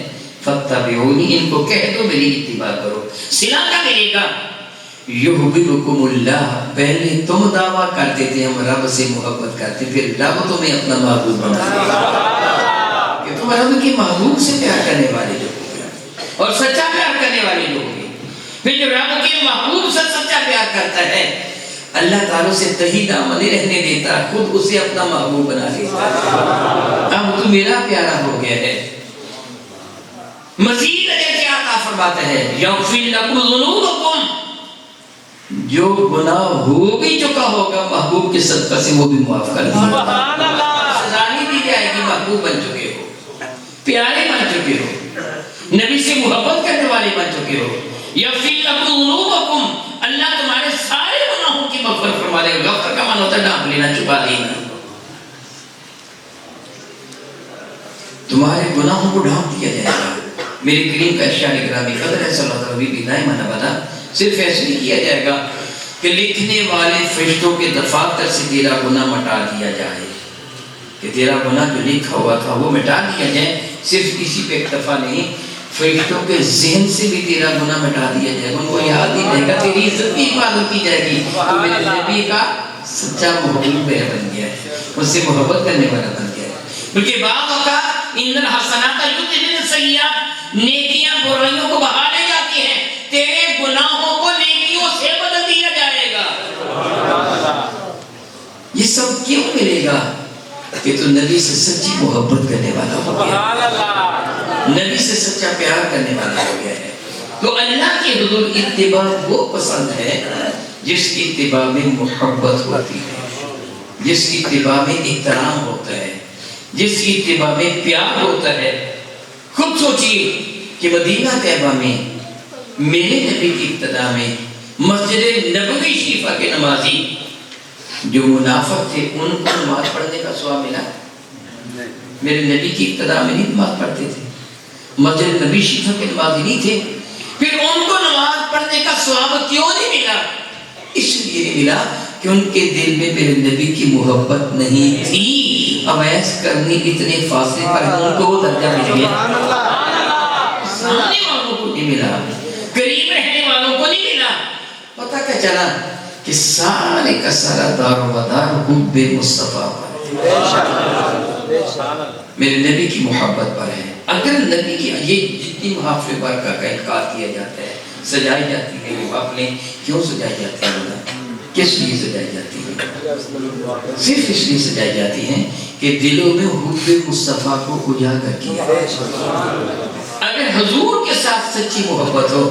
فاتبعونی، ان کو کہہ دو میری اتباع کرو، صلہ کا ملے گا۔ یحببکم اللہ، پہلے تم دعویٰ کرتے تھے ہم رب سے محبت کرتے، پھر رب تمہیں اپنا محبوب بنا دے کہ تم رب کے محبوب سے پیار کرنے والے لوگ ہو گئے اور سچا پیار کرنے والے لوگ ہو گئے۔ پھر جو رب کے محبوب سے سچا پیار کرتا ہے اللہ تعالیٰ سے تہی دامن نہیں رہنے دیتا، خود اسے اپنا محبوب بنا لیتا ہے۔ اب تو میرا پیارا ہو گیا ہے۔ مزید اجر کیا عطا فرماتا ہے؟ یغفر لکم ذنوبکم، جو گناہ ہو بھی چکا ہوگا محبوب کے صدقہ سے وہ بھی معاف کر دیا، سزا نہیں دی جائے گی۔ محبوب بن چکے ہو، پیارے بن چکے ہو، نبی سے محبت کرنے والے بن چکے ہو۔ یغفر لکم ذنوبکم، اللہ تمہارے سارے گناہوں کی مغفرت فرما دے گا۔ غفر کا معنی ہوتا ہے ڈھانپ لینا، چھپا دینا، تمہارے گناہوں کو ڈھانپ دیا جائے گا۔ میرے کریم کا ارشاد گرامی قدر ہے صلی اللہ علیہ وسلم بنا، صرف ایسے نہیں کیا جائے گا کہ لکھنے والے فرشتوں کے دفاتر سے تیرا گناہ مٹا دیا جائے، کہ تیرا گناہ جو لکھا ہوا تھا وہ مٹا دیا جائے۔ صرف کسی پہ اکتفا نہیں، فرشتوں کے ذہن سے بھی تیرا گناہ مٹا دیا جائے گا، ان کو یاد ہی رہے گا، تیری عزت بھی حفاظت کی جائے گی، تو میرے نبی کا سچا محبوب بن گیا ہے، اس سے محبت کرنے والا بن گیا ہے۔ بلکہ بعض اوقات ان الحسنات یذہبن السیئات، نیکیاں برائیوں کو بہا لے جاتی ہیں، تیرے گناہوں کو نیکیوں سے بدل دیا جائے گا۔ یہ سب کیوں ملے گا؟ کہ تو نبی سے سچی محبت کرنے والا ہو گیا، نبی سے سچا پیار کرنے والا ہو گیا ہے۔ تو اللہ کے حضور اتباع وہ پسند ہے جس کی اتباع میں محبت ہوتی ہے، جس کی اتباع میں احترام ہوتا ہے، جس کی اتباع میں پیار ہوتا ہے۔ خود سوچئے کہ مدینہ طیبہ میں میرے نبی کی ابتدا میں مسجد نبوی شریفہ کے نمازی جو منافق تھے، ان کو نماز پڑھنے کا ثواب ملا؟ میرے نبی کی ابتدا میں نہیں نماز پڑھتے تھے، مسجد نبی شریفہ کے نمازی نہیں تھے، پھر ان کو نماز پڑھنے کا ثواب کیوں نہیں ملا؟ اس لیے نہیں ملا کہ ان کے دل میں میرے نبی کی محبت نہیں تھی۔ اویس کرنی اتنے فاصلے پر ان کو وہ درجہ مل گیا، سامنے والوں کو نہیں ملا، قریب رہنے والوں کو نہیں ملا۔ پتہ کیا چلا کہ سارے کا سارا دار و مدار حب مصطفیٰ پر، میرے نبی کی محبت پر ہے۔ اگر نبی کی یہ جتنی محافل برکہ کا انکار کیا جاتا ہے، سجائی جاتی ہے یہ محافلیں، کیوں سجائی جاتی ہیں؟ کس لیے سجائی جاتی ہیں؟ صرف اس لیے سجائی جاتی ہیں کہ دلوں میں حب مصطفیٰ کو اجاگر کیا۔ اگر حضور کے ساتھ سچی محبت ہو،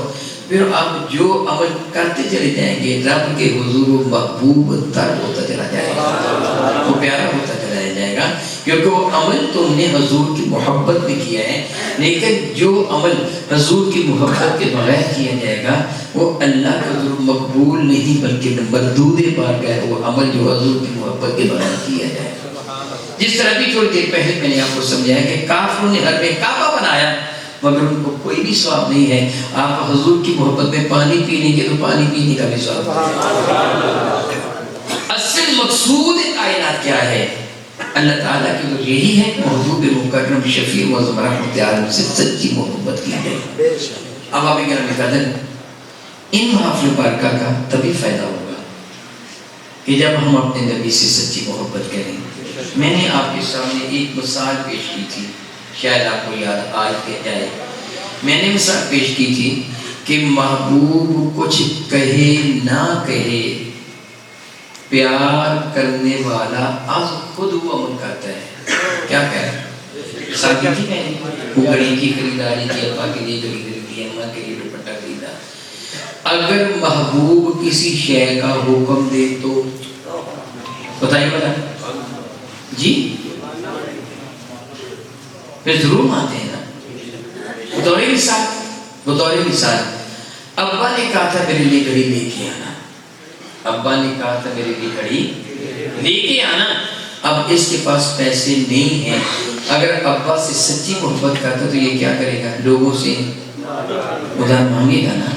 پھر آپ جو عمل کرتے چلے جائیں گے رب کے حضور محبوب تر ہوتا چلا جائے گا، وہ پیارا ہوتا چلا جائے گا، کیونکہ وہ عمل تم نے حضور کی محبت میں کیا ہے۔ لیکن جو عمل حضور کی محبت کے بغیر کیا جائے گا وہ اللہ کے حضور مقبول نہیں بلکہ مردود بار گئے وہ عمل جو حضور کی محبت کے بغیر کیا جائے گا۔ جس طرح بھی تھوڑی دیر پہلے میں نے آپ کو سمجھایا کہ کافروں نے حرم کعبہ بنایا مگر ان کو کوئی بھی ثواب نہیں ہے۔ آپ حضور کی محبت میں پانی پی لیں گے تو پانی پینے کا بھی ثواب ہے۔ اصل مقصود کائنات کیا ہے؟ اللہ تعالیٰ کی جو یہی ہے محبوب مکرم شفیع معظم رحمت عالم سے سچی محبت کی ہے۔ اب آپ گرامی قدر ان محافل برکہ کا تبھی فائدہ ہوگا کہ جب ہم اپنے نبی سے سچی محبت کریں۔ میں نے آپ کے سامنے ایک مثال پیش کی تھی، شاید آپ کو یاد آج کے جائے۔ میں نے مثال پیش کی تھی کہ محبوب کچھ کہے نہ کہے، پیار کرنے والا از خود وہ عمل کرتا ہے۔ کیا کہہ رہا ہے؟ ساتھی تھی میں نے وہ گھڑی کی خریداری کی، ابا کے لیے گھڑی خریدی، اماں کے لیے دوپٹہ خریدا۔ اگر محبوب کسی شے کا حکم دے تو بتائیے بتا جی پھر ضرور مانتے ہیں نا۔ بطور مثال ابا نے کہا تھا میرے لیے گھڑی لے کے آنا، ابا نے کہا تھا میرے لیے گھڑی لے کے آنا۔ اب اس کے پاس پیسے نہیں ہیں، اگر ابا سے سچی محبت کرتا تو یہ کیا کرے گا؟ لوگوں سے ادھار مانگے گا نا،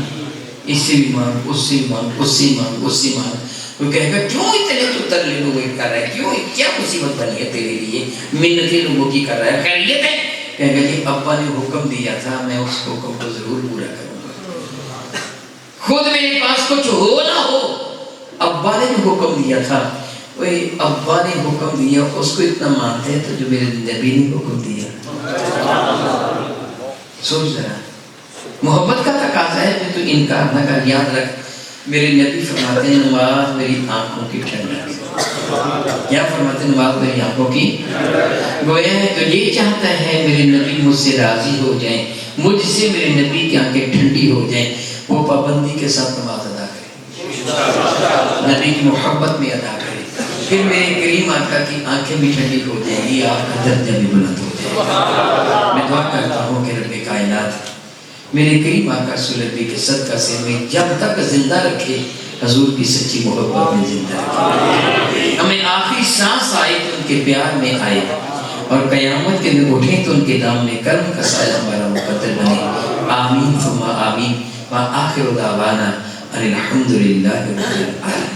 اس سے بھی مانگ، اس سے مانگ، اس سے مانگ، اس سے مانگ۔ وہ کہے گا کیوں اتنے تو ترلے لوگوں کی کر رہا ہے، کیوں کیا مصیبت بنی ہے تیرے لیے، منتیں لوگوں کی کر رہا ہے، خیریت ہے؟ کہے گا کہ ابا نے حکم دیا تھا، میں اس حکم کو ضرور پورا کروں گا۔ خود میرے پاس کچھ ہو نہ ہو، ابا نے جو حکم دیا تھا، وہی ابا نے حکم دیا اس کو اتنا مانتے ہیں تو جو میرے نبی نے حکم دیا۔ سوچ ذرا، محبت کا تقاضا ہے پھر تو انکار نہ کر۔ یاد رکھ میرے نبی فرماتے ہیں نماز میری آنکھوں کی ٹھنڈک ہے۔ کیا فرماتے ہیں؟ نماز میری آنکھوں کی گویا ہے تو یہ چاہتا ہے میرے نبی مجھ سے راضی ہو جائیں، مجھ سے میرے نبی کی آنکھیں ٹھنڈی ہو جائیں، وہ پابندی کے ساتھ نماز ادا کرے، نبی کی محبت میں ادا کرے، پھر میرے کریم آقا کی آنکھیں بھی ٹھنڈی ہو جائیں گی، آپ کا درجہ بھی بلند ہو جائے گا۔ میں دعا کرتا ہوں کہ رب کائنات میرے کریم آقا صلی اللہ علیہ وسلم کے صدقہ سے ہمیں جب تک زندہ رکھے، حضور کی سچی محبت میں زندہ رکھے، ہمیں آخری سانس آئے تو ان کے پیار میں آئے، اور قیامت کے دن اٹھیں تو ان کے نام میں کرم کا سایہ ہمارا مقدر بنے۔ آمین ثم آمین۔ وآخر دعوانا ان الحمد للہ رب العالمین۔